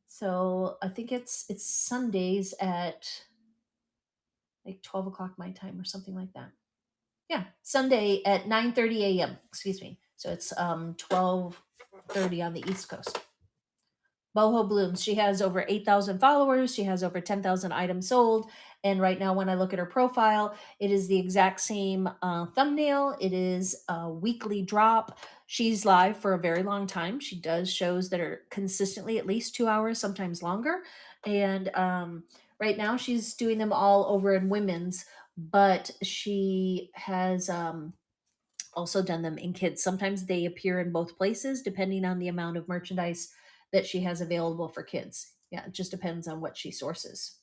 So I think it's Sundays at like 12 o'clock my time or something like that. Yeah, Sunday at 9:30 a.m. Excuse me. So it's 12:30 on the East Coast. Boho Blooms. She has over 8,000 followers. She has over 10,000 items sold. And right now, when I look at her profile, it is the exact same thumbnail. It is a weekly drop. She's live for a very long time. She does shows that are consistently at least 2 hours, sometimes longer. And right now, she's doing them all over in women's, but she has also done them in kids. Sometimes they appear in both places depending on the amount of merchandise that she has available for kids. Yeah, it just depends on what she sources.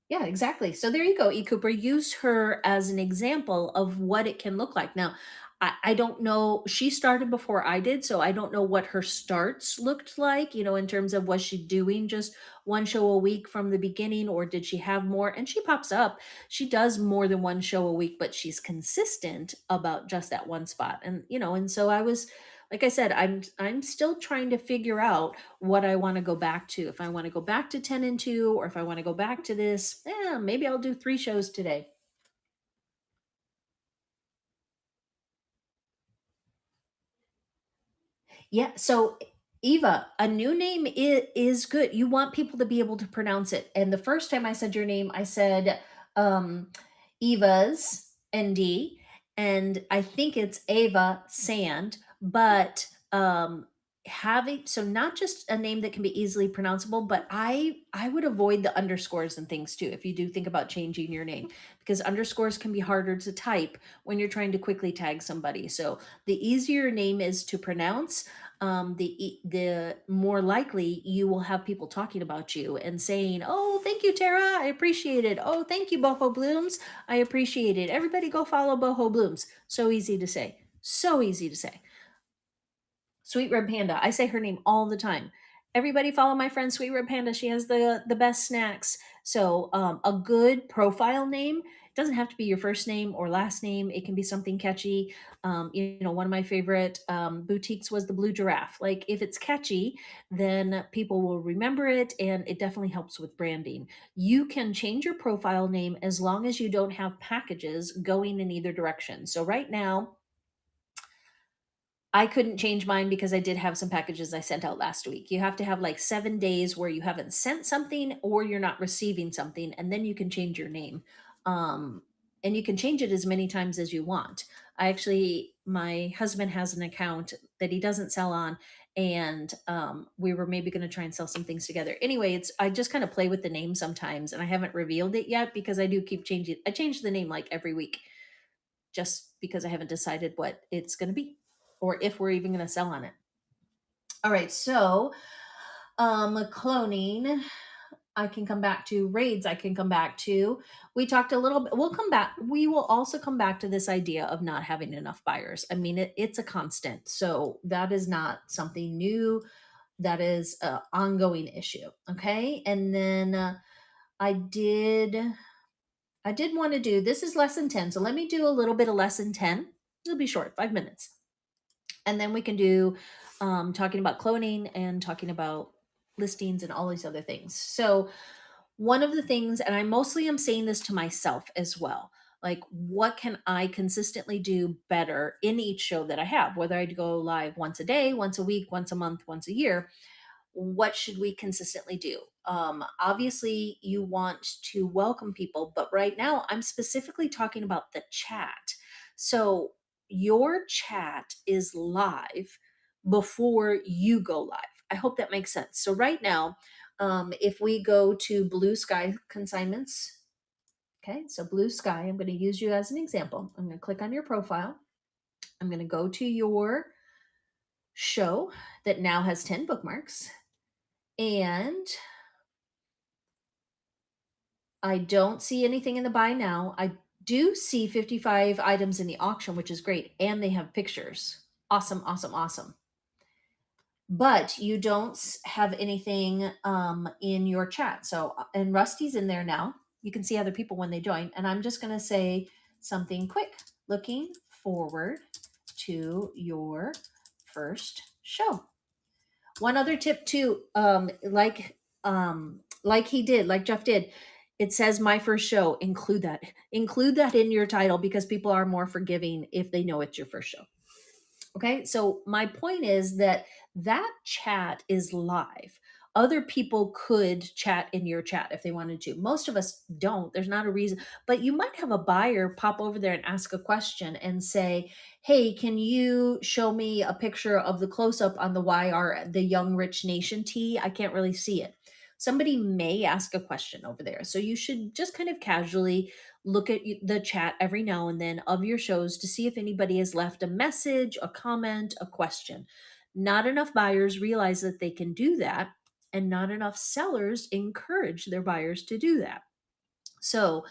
Yeah, exactly. So there you go, E. Cooper. Use her as an example of what it can look like. Now, I don't know. She started before I did, so I don't know what her starts looked like, in terms of was she doing just one show a week from the beginning, or did she have more? And she pops up. She does more than one show a week, but she's consistent about just that one spot. And so I was, like I said, I'm still trying to figure out what I want to go back to. If I want to go back to 10 and 2, or if I want to go back to this, maybe I'll do 3 shows today. Yeah, so Eva, a new name is good. You want people to be able to pronounce it. And the first time I said your name, I said um, Eva's ND, and I think it's Ava Sand, but having so not just a name that can be easily pronounceable, but I would avoid the underscores and things too if you do think about changing your name because underscores can be harder to type when you're trying to quickly tag somebody. So the easier your name is to pronounce, the more likely you will have people talking about you and saying, "Oh, thank you, Tara. I appreciate it. Oh, thank you, Boho Blooms. I appreciate it. Everybody go follow Boho Blooms." So easy to say. So easy to say. Sweet Red Panda. I say her name all the time. Everybody follow my friend Sweet Red Panda. She has the best snacks. So a good profile name doesn't have to be your first name or last name. It can be something catchy. One of my favorite boutiques was the Blue Giraffe. Like if it's catchy, then people will remember it, and it definitely helps with branding. You can change your profile name as long as you don't have packages going in either direction. So right now I couldn't change mine because I did have some packages I sent out last week. You have to have like 7 days where you haven't sent something or you're not receiving something, and then you can change your name. Um, and you can change it as many times as you want. My husband has an account that he doesn't sell on, and we were maybe going to try and sell some things together. Anyway, I just kind of play with the name sometimes, and I haven't revealed it yet because I do keep changing. I change the name like every week just because I haven't decided what it's going to be or if we're even going to sell on it. All right, so cloning I can come back to, raids I can come back to. We talked a little bit, we'll come back, we will also come back to this idea of not having enough buyers. I mean, it's a constant. So that is not something new. That is an ongoing issue. Okay. And then I did want to do, this is lesson 10. So let me do a little bit of lesson 10. It'll be short, 5 minutes. And then we can do talking about cloning and talking about listings and all these other things. So one of the things, and I mostly am saying this to myself as well, like what can I consistently do better in each show that I have, whether I go live once a day, once a week, once a month, once a year, what should we consistently do? Obviously, you want to welcome people, but right now I'm specifically talking about the chat. So your chat is live before you go live. I hope that makes sense. So right now, if we go to Blue Sky Consignments, okay, so Blue Sky, I'm going to use you as an example. I'm going to click on your profile. I'm going to go to your show that now has 10 bookmarks. And I don't see anything in the buy now. I do see 55 items in the auction, which is great. And they have pictures. Awesome, awesome, awesome. But you don't have anything in your chat. So, and Rusty's in there now. You can see other people when they join. And I'm just going to say something quick. Looking forward to your first show. One other tip too, like he did, like Jeff did, it says my first show. Include that. Include that in your title because people are more forgiving if they know it's your first show. Okay, so my point is that chat is live. Other people could chat in your chat if they wanted to. Most of us don't. There's not a reason, but you might have a buyer pop over there and ask a question and say, "Hey, can you show me a picture of the close up on the YR, the Young Rich Nation tee? I can't really see it." Somebody may ask a question over there. So you should just kind of casually look at the chat every now and then of your shows to see if anybody has left a message, a comment, a question. Not enough buyers realize that they can do that, and not enough sellers encourage their buyers to do that. So,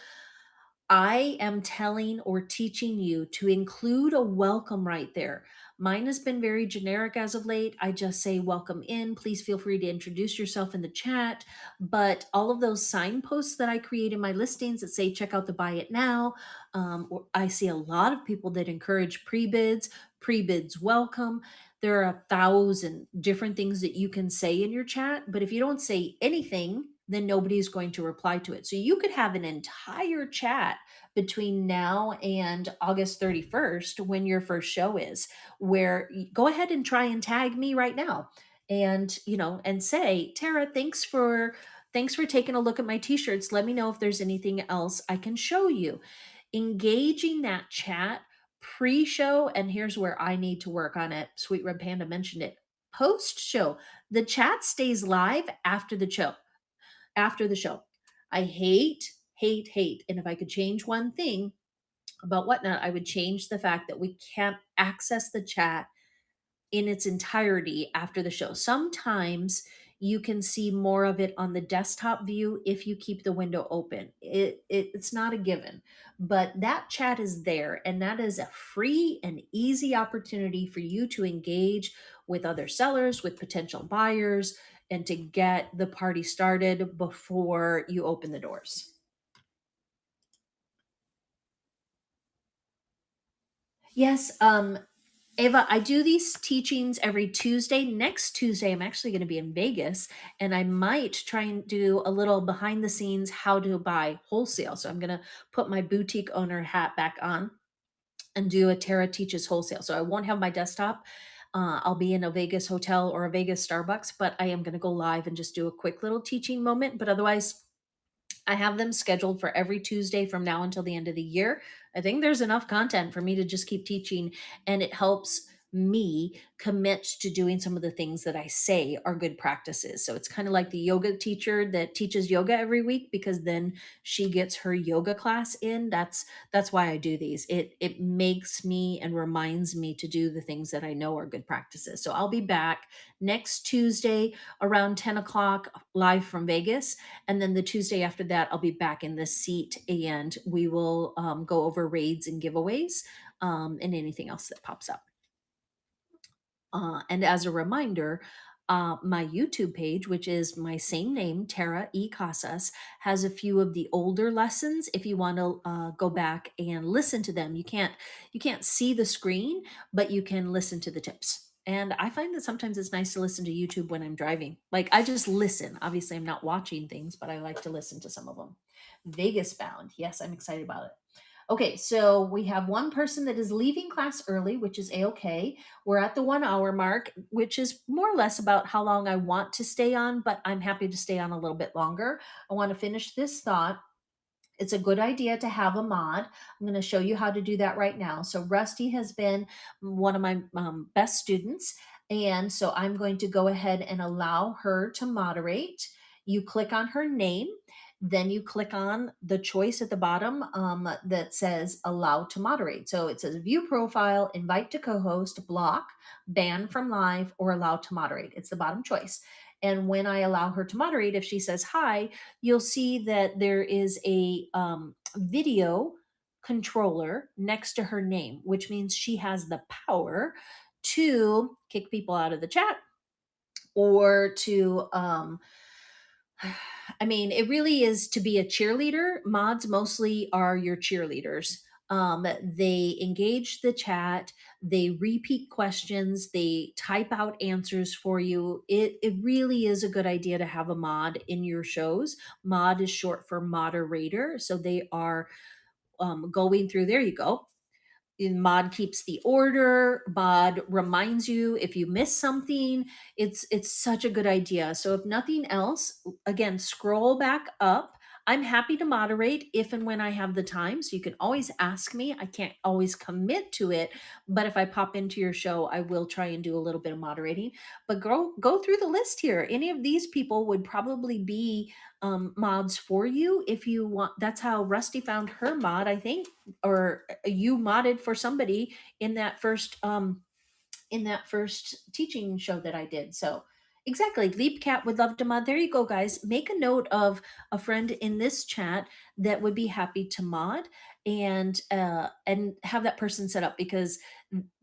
I am telling or teaching you to include a welcome right there. Mine has been very generic as of late. I just say, "Welcome in. Please feel free to introduce yourself in the chat." But all of those signposts that I create in my listings that say, "Check out the buy it now," or I see a lot of people that encourage pre bids welcome. There are 1,000 different things that you can say in your chat. But if you don't say anything, then nobody's going to reply to it. So you could have an entire chat between now and August 31st when your first show is, where go ahead and try and tag me right now, and and say, Tara, thanks for taking a look at my t-shirts. Let me know if there's anything else I can show you. Engaging that chat pre-show, and here's where I need to work on it. Sweet Red Panda mentioned it. Post show, the chat stays live after the show. After the show, I hate, and if I could change one thing about Whatnot, I would change the fact that we can't access the chat in its entirety after the show. Sometimes you can see more of it on the desktop view if you keep the window open. It's not a given, but that chat is there, and that is a free and easy opportunity for you to engage with other sellers, with potential buyers, and to get the party started before you open the doors. Yes, Ava, I do these teachings every Tuesday. Next Tuesday, I'm actually going to be in Vegas, and I might try and do a little behind the scenes how to buy wholesale. So I'm going to put my boutique owner hat back on and do a Tara Teaches Wholesale. So I won't have my desktop. I'll be in a Vegas hotel or a Vegas Starbucks, but I am going to go live and just do a quick little teaching moment. But otherwise, I have them scheduled for every Tuesday from now until the end of the year. I think there's enough content for me to just keep teaching, and it helps me commit to doing some of the things that I say are good practices. So it's kind of like the yoga teacher that teaches yoga every week, because then she gets her yoga class in. That's why I do these. It makes me and reminds me to do the things that I know are good practices. So I'll be back next Tuesday around 10 o'clock live from Vegas, and then the Tuesday after that, I'll be back in the seat, and we will go over raids and giveaways, and anything else that pops up. And as a reminder, my YouTube page, which is my same name, Tara E. Casas, has a few of the older lessons. If you want to go back and listen to them, you can't see the screen, but you can listen to the tips. And I find that sometimes it's nice to listen to YouTube when I'm driving. Like, I just listen. Obviously, I'm not watching things, but I like to listen to some of them. Vegas bound. Yes, I'm excited about it. Okay, so we have one person that is leaving class early, which is a-okay. We're at the 1 hour mark, which is more or less about how long I want to stay on, but I'm happy to stay on a little bit longer. I want to finish this thought. It's a good idea to have a mod. I'm going to show you how to do that right now. So Rusty has been one of my best students, and so I'm going to go ahead and allow her to moderate. You click on her name, then you click on the choice at the bottom that says allow to moderate. So it says view profile, invite to co-host, block, ban from live, or allow to moderate. It's the bottom choice. And when I allow her to moderate, if she says hi, you'll see that there is a video controller next to her name, which means she has the power to kick people out of the chat, or to I mean, it really is to be a cheerleader. Mods mostly are your cheerleaders. They engage the chat, they repeat questions, they type out answers for you. It really is a good idea to have a mod in your shows. Mod is short for moderator. So they are going through, there you go, mod keeps the order, mod reminds you if you miss something. It's such a good idea. So if nothing else, again, scroll back up. I'm happy to moderate if and when I have the time, so you can always ask me. I can't always commit to it, but if I pop into your show, I will try and do a little bit of moderating. But go through the list here. Any of these people would probably be mods for you if you want. That's how Rusty found her mod, I think, or you modded for somebody in that first teaching show that I did. So exactly, Leapcat would love to mod. There you go, guys. Make a note of a friend in this chat that would be happy to mod, and have that person set up, because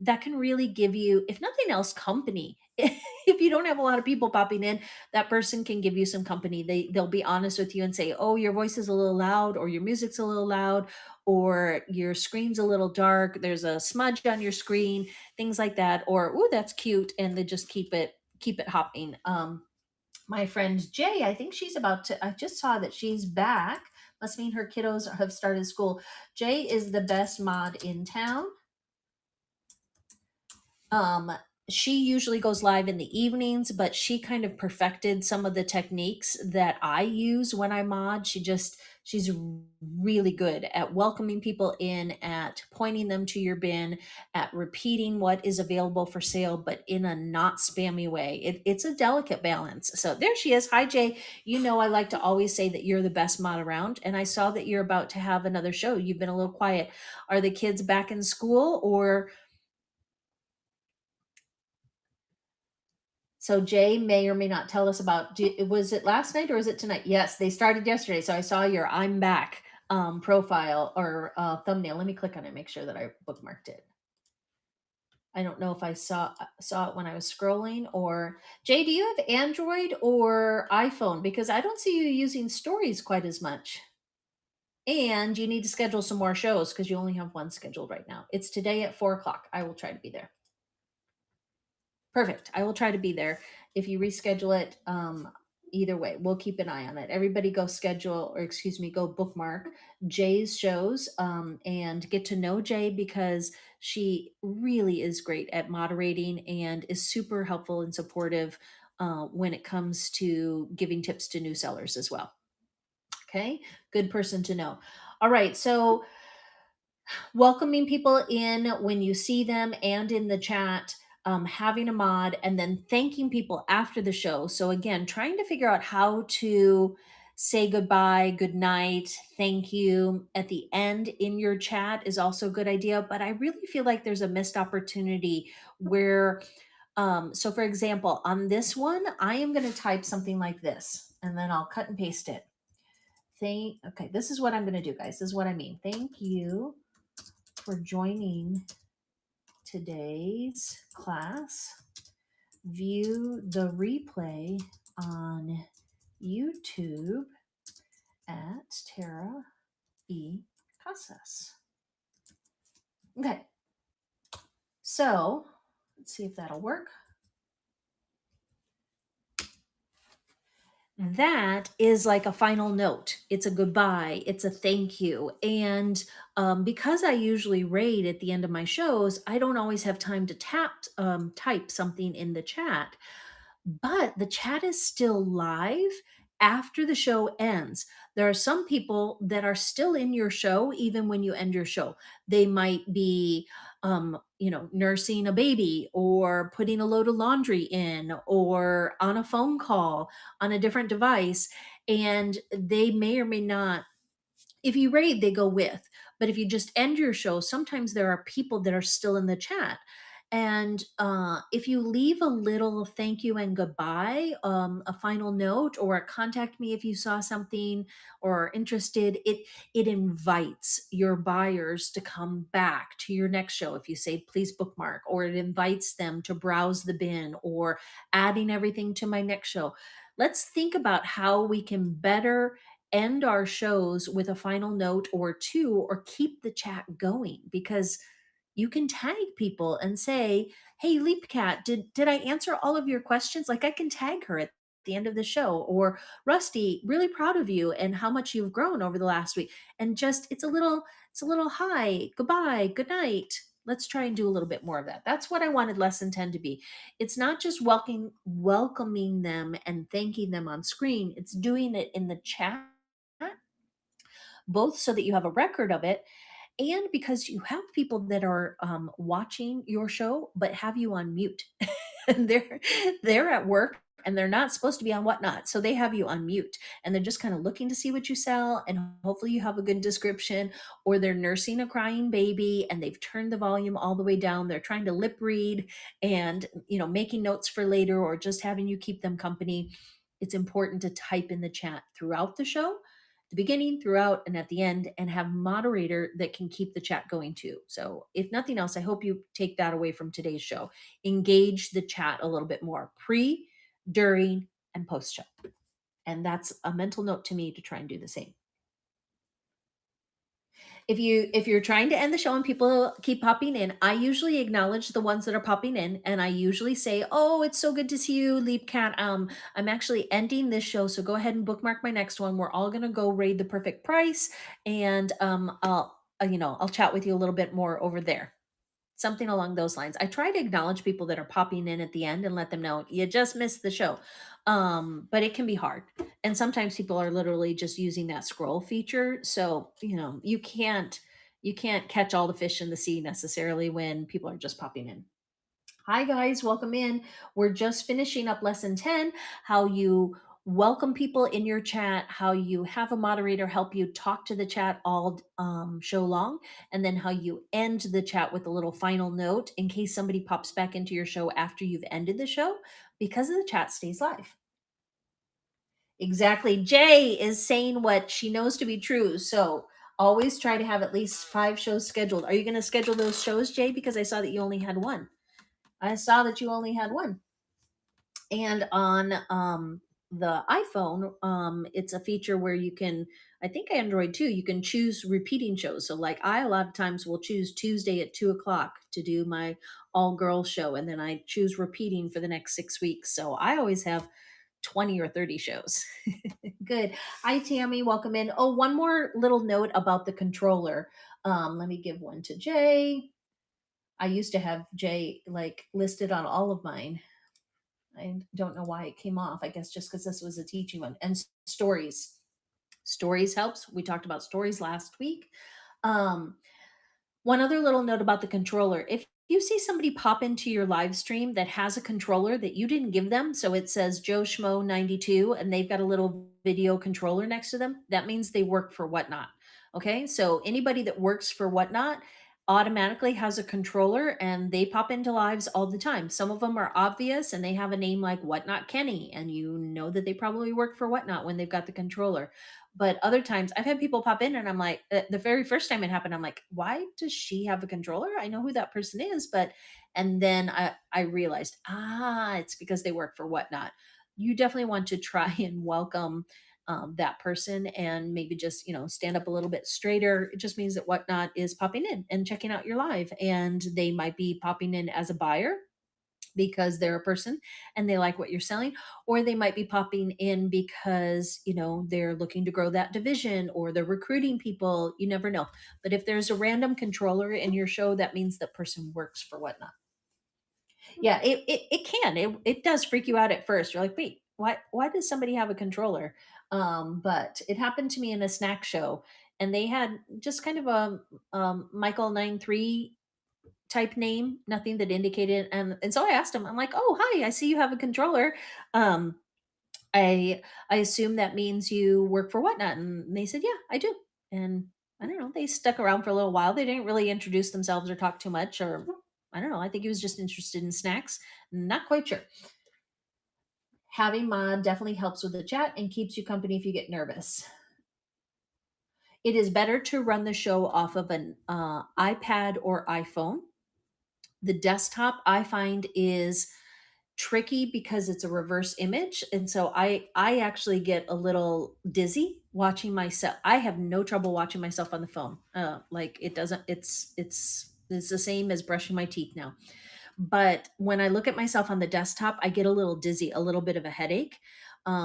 that can really give you, if nothing else, company. If you don't have a lot of people popping in, that person can give you some company. They'll be honest with you and say, "Oh, your voice is a little loud, or your music's a little loud, or your screen's a little dark. There's a smudge on your screen," things like that. Or, "Ooh, that's cute," and they just keep it hopping. My friend Jay, I think she's about to, I just saw that she's back. Must mean her kiddos have started school. Jay is the best mod in town. Um, she usually goes live in the evenings, but she kind of perfected some of the techniques that I use when I mod. She's really good at welcoming people in, at pointing them to your bin, at repeating what is available for sale, but in a not spammy way. It's a delicate balance. So there she is. Hi, Jay. You know, I like to always say that you're the best mod around, and I saw that you're about to have another show. You've been a little quiet. Are the kids back in school, or so Jay may or may not tell us about, was it last night or is it tonight? Yes, they started yesterday. So I saw your I'm back profile or thumbnail. Let me click on it, make sure that I bookmarked it. I don't know if I saw it when I was scrolling. Or Jay, do you have Android or iPhone? Because I don't see you using stories quite as much. And you need to schedule some more shows because you only have one scheduled right now. It's today at 4 o'clock. I will try to be there. Perfect. I will try to be there. If you reschedule it, either way, we'll keep an eye on it. Everybody go schedule, or excuse me, go bookmark Jay's shows and get to know Jay, because she really is great at moderating and is super helpful and supportive when it comes to giving tips to new sellers as well. Okay, good person to know. All right, so welcoming people in when you see them and in the chat, having a mod, and then thanking people after the show. So, again, trying to figure out how to say goodbye, good night, thank you at the end in your chat is also a good idea. But I really feel like there's a missed opportunity where, so for example, on this one, I am going to type something like this and then I'll cut and paste it. Okay, this is what I'm going to do, guys. This is what I mean. Thank you for joining today's class. View the replay on YouTube at Tara E. Casas. Okay, so let's see if that'll work. That is like a final note. It's a goodbye. It's a thank you. And because I usually raid at the end of my shows, I don't always have time to type something in the chat. But the chat is still live after the show ends. There are some people that are still in your show even when you end your show. They might be nursing a baby or putting a load of laundry in or on a phone call on a different device, and they may or may not, if you raid, they go with. But if you just end your show, sometimes there are people that are still in the chat. And if you leave a little thank you and goodbye, a final note, or contact me if you saw something or are interested, it invites your buyers to come back to your next show. If you say please bookmark, or it invites them to browse the bin, or adding everything to my next show. Let's think about how we can better end our shows with a final note or two, or keep the chat going, because you can tag people and say, hey, Leapcat, did I answer all of your questions? Like, I can tag her at the end of the show. Or Rusty, really proud of you and how much you've grown over the last week. And just it's a little hi, goodbye, good night. Let's try and do a little bit more of that. That's what I wanted lesson 10 to be. It's not just welcoming them and thanking them on screen, it's doing it in the chat, both so that you have a record of it, and because you have people that are watching your show but have you on mute. And they're at work and they're not supposed to be on Whatnot, so they have you on mute, and they're just kind of looking to see what you sell, and hopefully you have a good description. Or they're nursing a crying baby and they've turned the volume all the way down, they're trying to lip read and making notes for later, or just having you keep them company. It's important to type in the chat throughout the show, the beginning, throughout, and at the end, and have moderator that can keep the chat going too. So if nothing else, I hope you take that away from today's show. Engage the chat a little bit more, pre, during, and post show. And that's a mental note to me to try and do the same. If you're trying to end the show and people keep popping in, I usually acknowledge the ones that are popping in, and I usually say, "Oh, it's so good to see you, Leap Cat. I'm actually ending this show, so go ahead and bookmark my next one. We're all gonna go raid the perfect price, and I'll chat with you a little bit more over there." Something along those lines. I try to acknowledge people that are popping in at the end and let them know you just missed the show. But it can be hard. And sometimes people are literally just using that scroll feature. So, you can't catch all the fish in the sea necessarily when people are just popping in. Hi, guys, welcome in. We're just finishing up lesson 10, how you welcome people in your chat, how you have a moderator help you talk to the chat all show long, and then how you end the chat with a little final note in case somebody pops back into your show after you've ended the show because the chat stays live. Exactly. Jay is saying what she knows to be true. So always try to have at least 5 shows scheduled. Are you going to schedule those shows, Jay? Because I saw that you only had one. I saw that you only had one. And on the iPhone, it's a feature where you can, I think Android too, you can choose repeating shows. So, like, I a lot of times will choose Tuesday at 2 o'clock to do my all girls show, and then I choose repeating for the next 6 weeks. So, I always have 20 or 30 shows. Good. Hi, Tammy. Welcome in. Oh, one more little note about the controller. Let me give one to Jay. I used to have Jay like listed on all of mine. I don't know why it came off. I guess just because this was a teaching one. And stories. Stories helps. We talked about stories last week. Um, One other little note about the controller. If you see somebody pop into your live stream that has a controller that you didn't give them, so it says Joe Schmo 92 and they've got a little video controller next to them, that means they work for Whatnot. Okay, so anybody that works for Whatnot automatically has a controller and they pop into lives all the time. Some of them are obvious and they have a name like Whatnot Kenny, and you know that they probably work for Whatnot when they've got the controller. But other times I've had people pop in and I'm like, the very first time it happened, I'm like, why does she have a controller? I know who that person is, but and then I realized, it's because they work for Whatnot. You definitely want to try and welcome that person and maybe just, stand up a little bit straighter. It just means that Whatnot is popping in and checking out your live, and they might be popping in as a buyer because they're a person and they like what you're selling, or they might be popping in because they're looking to grow that division or they're recruiting people. You never know. But if there's a random controller in your show, that means that person works for Whatnot. Yeah, it can. It does freak you out at first. You're like, wait, why does somebody have a controller? But it happened to me in a snack show, and they had just kind of a Michael 93 type name, nothing that indicated. And so I asked him, I'm like, "Oh, hi, I see you have a controller. Um, I assume that means you work for Whatnot." And they said, "Yeah, I do." And I don't know, they stuck around for a little while. They didn't really introduce themselves or talk too much, or I don't know. I think he was just interested in snacks. Not quite sure. Having mod definitely helps with the chat and keeps you company if you get nervous. It is better to run the show off of an iPad or iPhone. The desktop I find is tricky because it's a reverse image, and so I actually get a little dizzy watching myself. I have no trouble watching myself on the phone. Like, it doesn't, it's the same as brushing my teeth now. But when I look at myself on the desktop, I get a little dizzy, a little bit of a headache,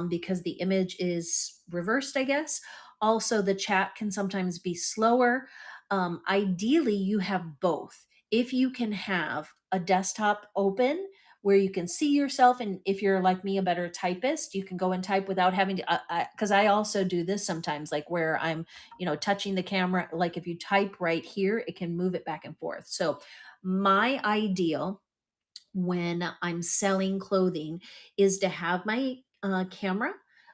because the image is reversed, I guess. Also, the chat can sometimes be slower. Ideally, you have both. If you can have a desktop open where you can see yourself, and if you're like me, a better typist, you can go and type without having to, because I also do this sometimes, like where I'm touching the camera. Like, if you type right here, it can move it back and forth. So my ideal when I'm selling clothing is to have my camera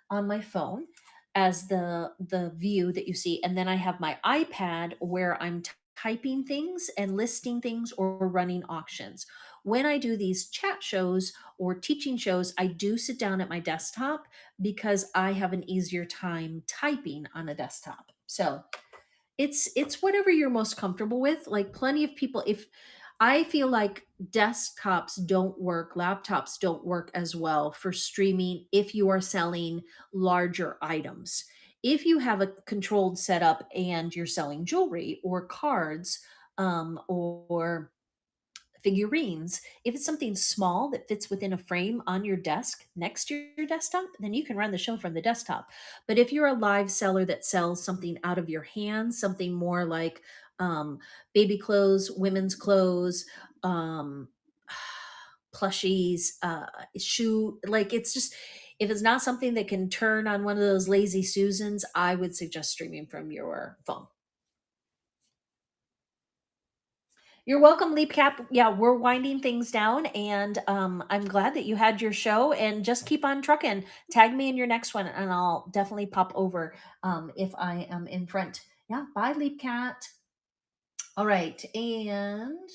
on my phone as the view that you see, and then I have my iPad where I'm typing things and listing things or running auctions. When I do these chat shows or teaching shows, I do sit down at my desktop because I have an easier time typing on a desktop. So it's whatever you're most comfortable with. Like, plenty of people, if I feel like desktops don't work, laptops don't work as well for streaming if you are selling larger items. If you have a controlled setup and you're selling jewelry or cards, or figurines, if it's something small that fits within a frame on your desk next to your desktop, then you can run the show from the desktop. But if you're a live seller that sells something out of your hands, something more like um, baby clothes, women's clothes, um, plushies, shoe, like it's just, if it's not something that can turn on one of those lazy Susans, I would suggest streaming from your phone. You're welcome, Leap Cap. Yeah, we're winding things down, and I'm glad that you had your show. And just keep on trucking. Tag me in your next one, and I'll definitely pop over if I am in front. Yeah, bye, Leap Cat. All right, and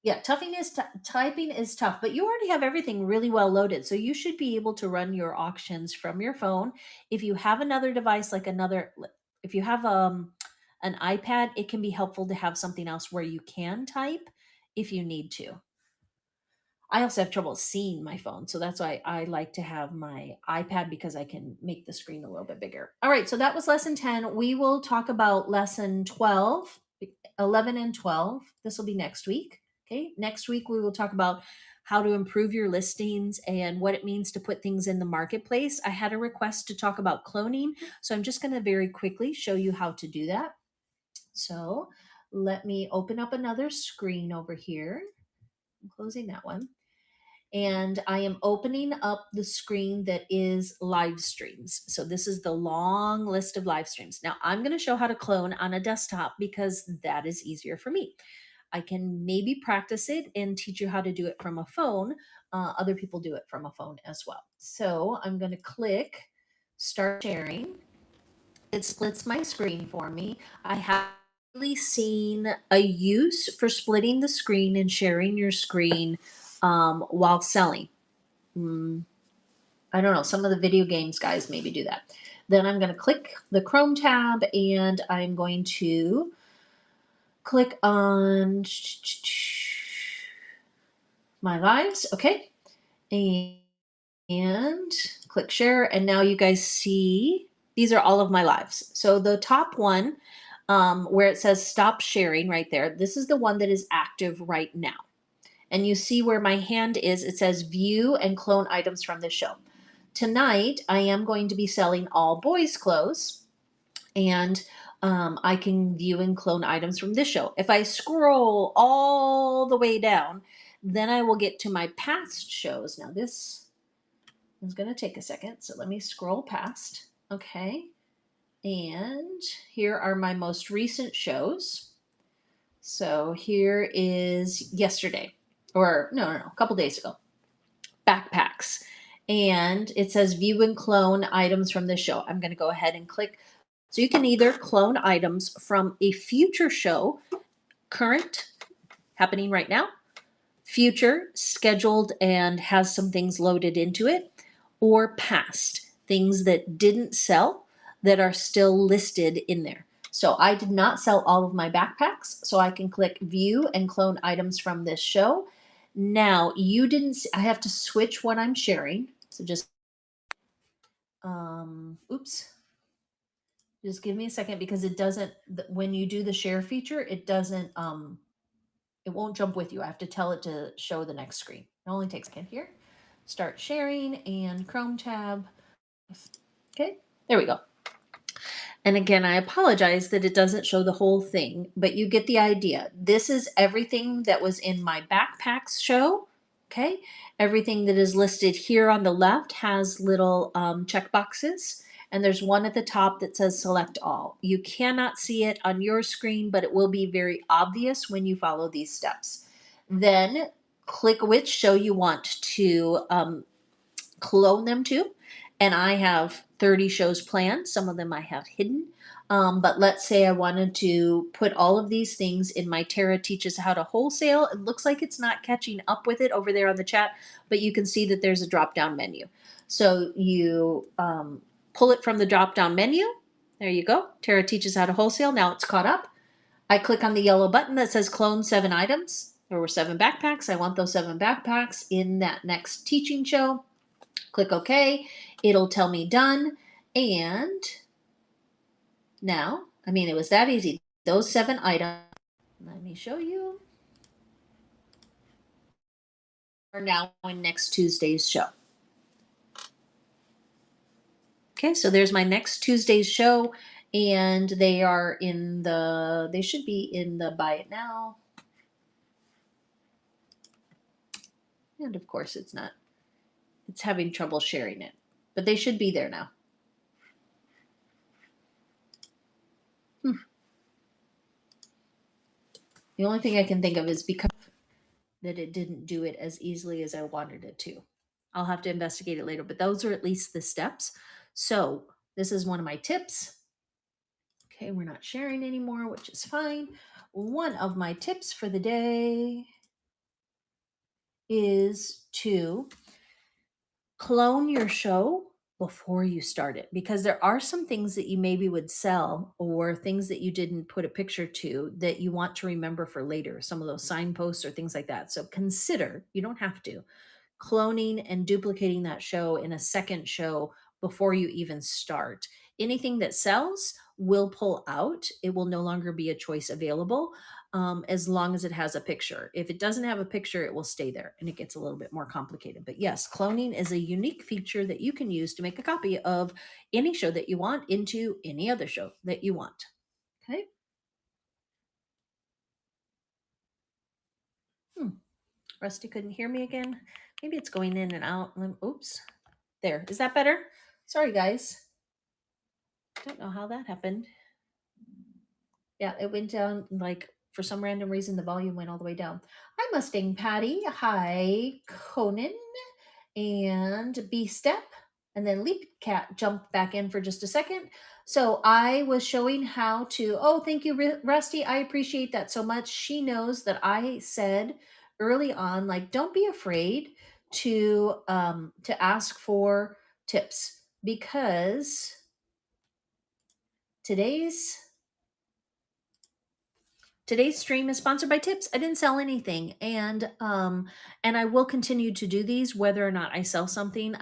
yeah, typing is tough, but you already have everything really well loaded, so you should be able to run your auctions from your phone. If you have another device, if you have an iPad, it can be helpful to have something else where you can type if you need to. I also have trouble seeing my phone, so that's why I like to have my iPad because I can make the screen a little bit bigger. All right, so that was lesson 10. We will talk about lesson 12, 11 and 12. This will be next week. Okay, next week we will talk about how to improve your listings and what it means to put things in the marketplace. I had a request to talk about cloning, so I'm just going to very quickly show you how to do that. So let me open up another screen over here. I'm closing that one, and I am opening up the screen that is live streams. So this is the long list of live streams. Now I'm going to show how to clone on a desktop because that is easier for me. I can maybe practice it and teach you how to do it from a phone. Other people do it from a phone as well. So I'm going to click start sharing. It splits my screen for me. I have really seen a use for splitting the screen and sharing your screen while selling. Mm, I don't know. Some of the video games guys maybe do that. Then I'm going to click the Chrome tab and I'm going to click on my lives. Okay. And click share. And now you guys see these are all of my lives. So the top one, where it says stop sharing right there, this is the one that is active right now. And you see where my hand is, it says view and clone items from the show. Tonight, I am going to be selling all boys' clothes, and I can view and clone items from this show. If I scroll all the way down, then I will get to my past shows. Now, this is going to take a second, so let me scroll past. Okay, and here are my most recent shows. So here is yesterday, or no, a couple days ago. Backpacks. And it says view and clone items from the show. I'm going to go ahead and click. So you can either clone items from a future show, current, happening right now, future, scheduled, and has some things loaded into it, or past, things that didn't sell that are still listed in there. So I did not sell all of my backpacks, so I can click view and clone items from this show. Now you didn't see, I have to switch what I'm sharing. So just oops. Just give me a second because it doesn't when you do the share feature, it doesn't it won't jump with you. I have to tell it to show the next screen. It only takes a second here. Start sharing and Chrome tab. Okay, there we go. And again, I apologize that it doesn't show the whole thing, but you get the idea. This is everything that was in my backpacks show. Okay, everything that is listed here on the left has little check boxes, and there's one at the top that says select all. You cannot see it on your screen, but it will be very obvious when you follow these steps. Then click which show you want to clone them to. And I have 30 shows planned. Some of them I have hidden. But let's say I wanted to put all of these things in my Tara Teaches How to Wholesale. It looks like it's not catching up with it over there on the chat, but you can see that there's a drop down menu. So you pull it from the drop down menu. There you go. Tara Teaches How to Wholesale. Now it's caught up. I click on the yellow button that says clone 7 items. There were 7 backpacks. I want those 7 backpacks in that next teaching show. Click OK. It'll tell me done. And Now, I mean, it was that easy. Those 7 items, let me show you, are now in next Tuesday's show. Okay, so there's my next Tuesday's show, and they should be in the buy it now. And of course, it's having trouble sharing it, but they should be there now. The only thing I can think of is because that it didn't do it as easily as I wanted it to. I'll have to investigate it later, but those are at least the steps. So, this is one of my tips. Okay, we're not sharing anymore, which is fine. One of my tips for the day is to clone your show before you start it, because there are some things that you maybe would sell or things that you didn't put a picture to that you want to remember for later, some of those signposts or things like that. So consider, you don't have to, cloning and duplicating that show in a second show before you even start. Anything that sells will pull out. It will no longer be a choice available, as long as it has a picture. If it doesn't have a picture, it will stay there and it gets a little bit more complicated. But yes, cloning is a unique feature that you can use to make a copy of any show that you want into any other show that you want. Okay. Hmm. Rusty couldn't hear me again. Maybe it's going in and out. Oops. There. Is that better? Sorry, guys. Don't know how that happened. Yeah, it went down, like, for some random reason the volume went all the way down. Hi, Mustang Patty. Hi, Conan and B Step. And then Leap Cat jumped back in for just a second. So I was showing how to. Oh, thank you, Rusty. I appreciate that so much. She knows that I said early on, like, don't be afraid to ask for tips, because today's Today's stream is sponsored by Tips. I didn't sell anything, and I will continue to do these whether or not I sell something.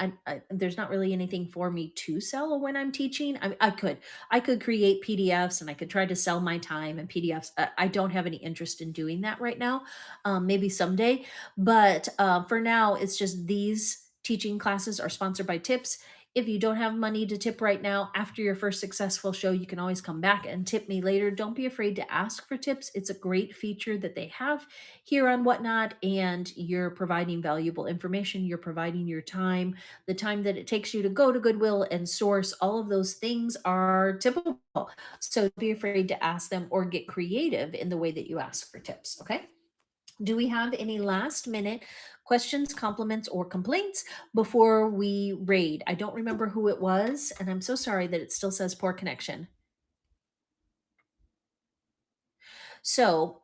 There's not really anything for me to sell when I'm teaching. I could create PDFs and I could try to sell my time and PDFs. I don't have any interest in doing that right now. Maybe someday, but for now, it's just these teaching classes are sponsored by Tips. If you don't have money to tip right now, after your first successful show, you can always come back and tip me later. Don't be afraid to ask for tips. It's a great feature that they have here on Whatnot, and you're providing valuable information. You're providing your time, the time that it takes you to go to Goodwill and source. All of those things are tippable. So don't be afraid to ask them or get creative in the way that you ask for tips. Okay. Do we have any last minute questions, compliments, or complaints before we raid? I don't remember who it was, and I'm so sorry that it still says poor connection. So,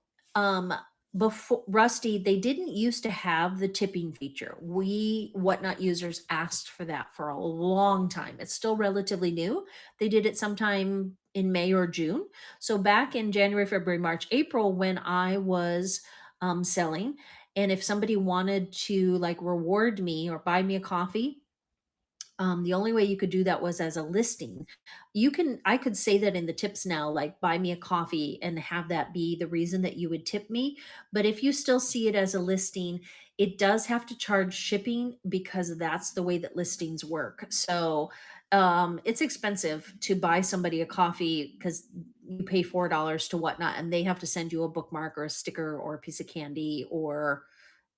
before Rusty, they didn't used to have the tipping feature. We Whatnot users asked for that for a long time. It's still relatively new. They did it sometime in May or June. So back in January, February, March, April, when I was selling, and if somebody wanted to like reward me or buy me a coffee, the only way you could do that was as a listing. I could say that in the tips now, like buy me a coffee, and have that be the reason that you would tip me. But if you still see it as a listing, it does have to charge shipping, because that's the way that listings work. So it's expensive to buy somebody a coffee because you pay $4 to Whatnot, and they have to send you a bookmark or a sticker or a piece of candy or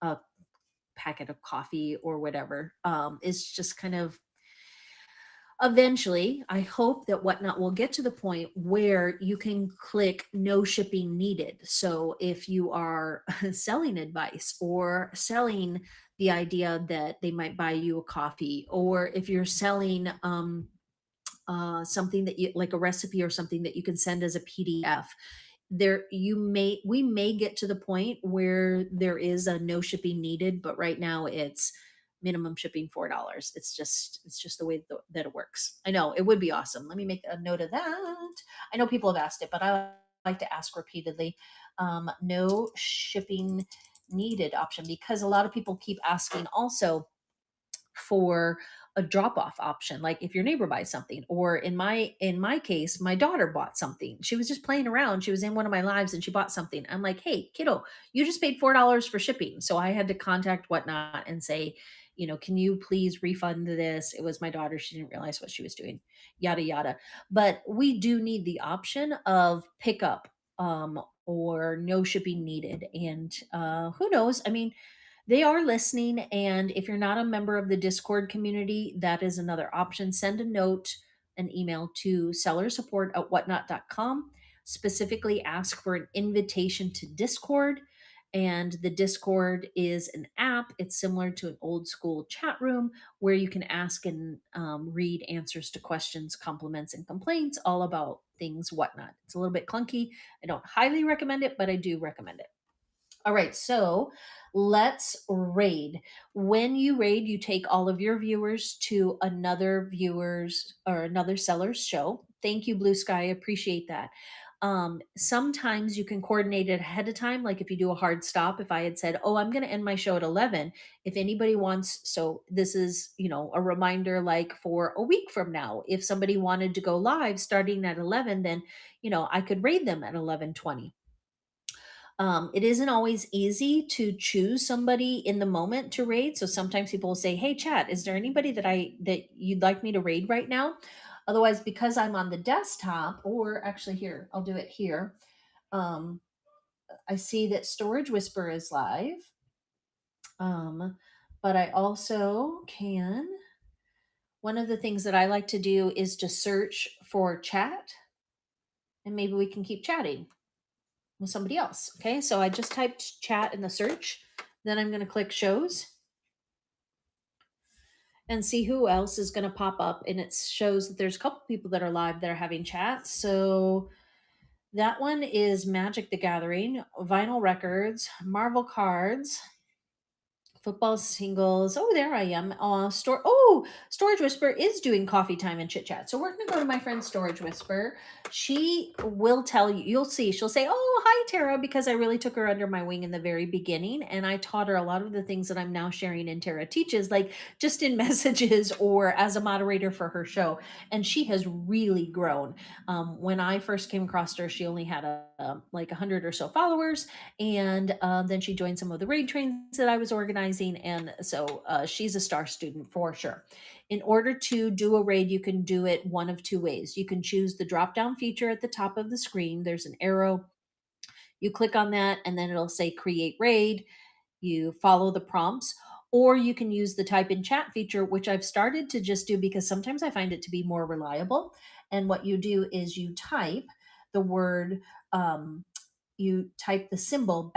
a packet of coffee or whatever. It's just kind of, eventually, I hope that Whatnot will get to the point where you can click no shipping needed. So if you are selling advice or selling the idea that they might buy you a coffee, or if you're selling something that you like, a recipe or something that you can send as a PDF, we may get to the point where there is a no shipping needed, but right now it's minimum shipping $4. It's just the way that it works. I know it would be awesome. Let me make a note of that. I know people have asked it, but I like to ask repeatedly. No shipping needed option, because a lot of people keep asking also for a drop off option, like if your neighbor buys something, or in my case, my daughter bought something. She was just playing around, she was in one of my lives and she bought something. I'm like, hey kiddo, you just paid $4 for shipping. So I had to contact Whatnot and say, can you please refund this? It was my daughter, she didn't realize what she was doing, yada yada. But we do need the option of pickup, or no shipping needed. And who knows, I mean, they are listening. And if you're not a member of the Discord community, that is another option. Send a note, an email to sellersupport@whatnot.com. Specifically ask for an invitation to Discord. And the Discord is an app. It's similar to an old school chat room where you can ask and read answers to questions, compliments, and complaints all about things Whatnot. It's a little bit clunky. I don't highly recommend it, but I do recommend it. All right, so let's raid. When you raid, you take all of your viewers to another viewers or another seller's show. Thank you, Blue Sky. I appreciate that. Sometimes you can coordinate it ahead of time. Like if you do a hard stop, if I had said, oh, I'm going to end my show at 11, if anybody wants, so this is, a reminder like for a week from now, if somebody wanted to go live starting at 11, then, I could raid them at 11:20. It isn't always easy to choose somebody in the moment to raid. So sometimes people will say, "Hey, chat, is there anybody that you'd like me to raid right now?" Otherwise, because I'm on the desktop, or actually here, I'll do it here. Um, I see that Storage Whisper is live, but I also can. One of the things that I like to do is to search for chat, and maybe we can keep chatting with somebody else. Okay, so I just typed chat in the search. Then I'm going to click shows and see who else is going to pop up. And it shows that there's a couple people that are live that are having chats. So that one is Magic the Gathering, Vinyl Records, Marvel Cards, Football Singles. Oh, there I am. Storage Whisper is doing coffee time and chit chat. So we're going to go to my friend Storage Whisper. She will tell you, you'll see, she'll say, oh, hi, Tara, because I really took her under my wing in the very beginning. And I taught her a lot of the things that I'm now sharing in Tara Teaches, like just in messages or as a moderator for her show. And she has really grown. When I first came across her, she only had like 100 or so followers. And then she joined some of the raid trains that I was organizing. And so she's a star student for sure. In order to do a raid, you can do it one of two ways. You can choose the drop down feature at the top of the screen. There's an arrow. You click on that, and then it'll say create raid. You follow the prompts. Or you can use the type in chat feature, which I've started to just do because sometimes I find it to be more reliable. And what you do is you type the word, you type the symbol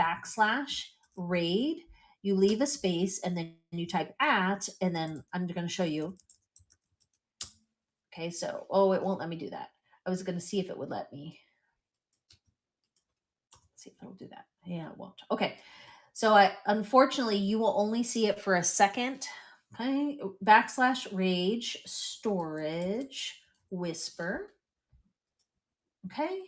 \raid, you leave a space, and then you type @ and then I'm going to show you. Okay, so, it won't let me do that. I was going to see if it would let me. Let's see if it'll do that. Yeah, it won't. Okay, so unfortunately, you will only see it for a second. Okay, \rage storage whisper. Okay.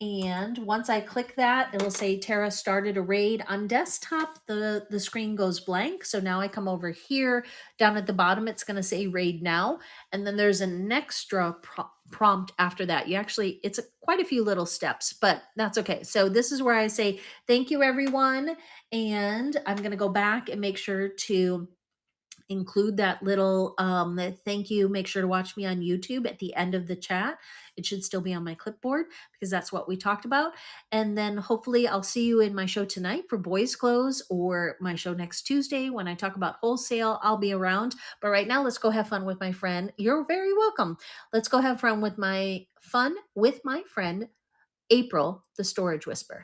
And once I click that, it'll say Tara started a raid. On desktop, the screen goes blank. So now I come over here. Down at the bottom, it's going to say raid now. And then there's an extra prompt after that. It's quite a few little steps, but that's okay. So this is where I say, thank you, everyone. And I'm going to go back and make sure to include that little thank you. Make sure to watch me on YouTube at the end of the chat. It should still be on my clipboard because that's what we talked about. And then hopefully I'll see you in my show tonight for Boys Clothes, or my show next Tuesday when I talk about wholesale. I'll be around. But right now, let's go have fun with my friend. You're very welcome. Let's go have fun with my friend April, the Storage Whisper.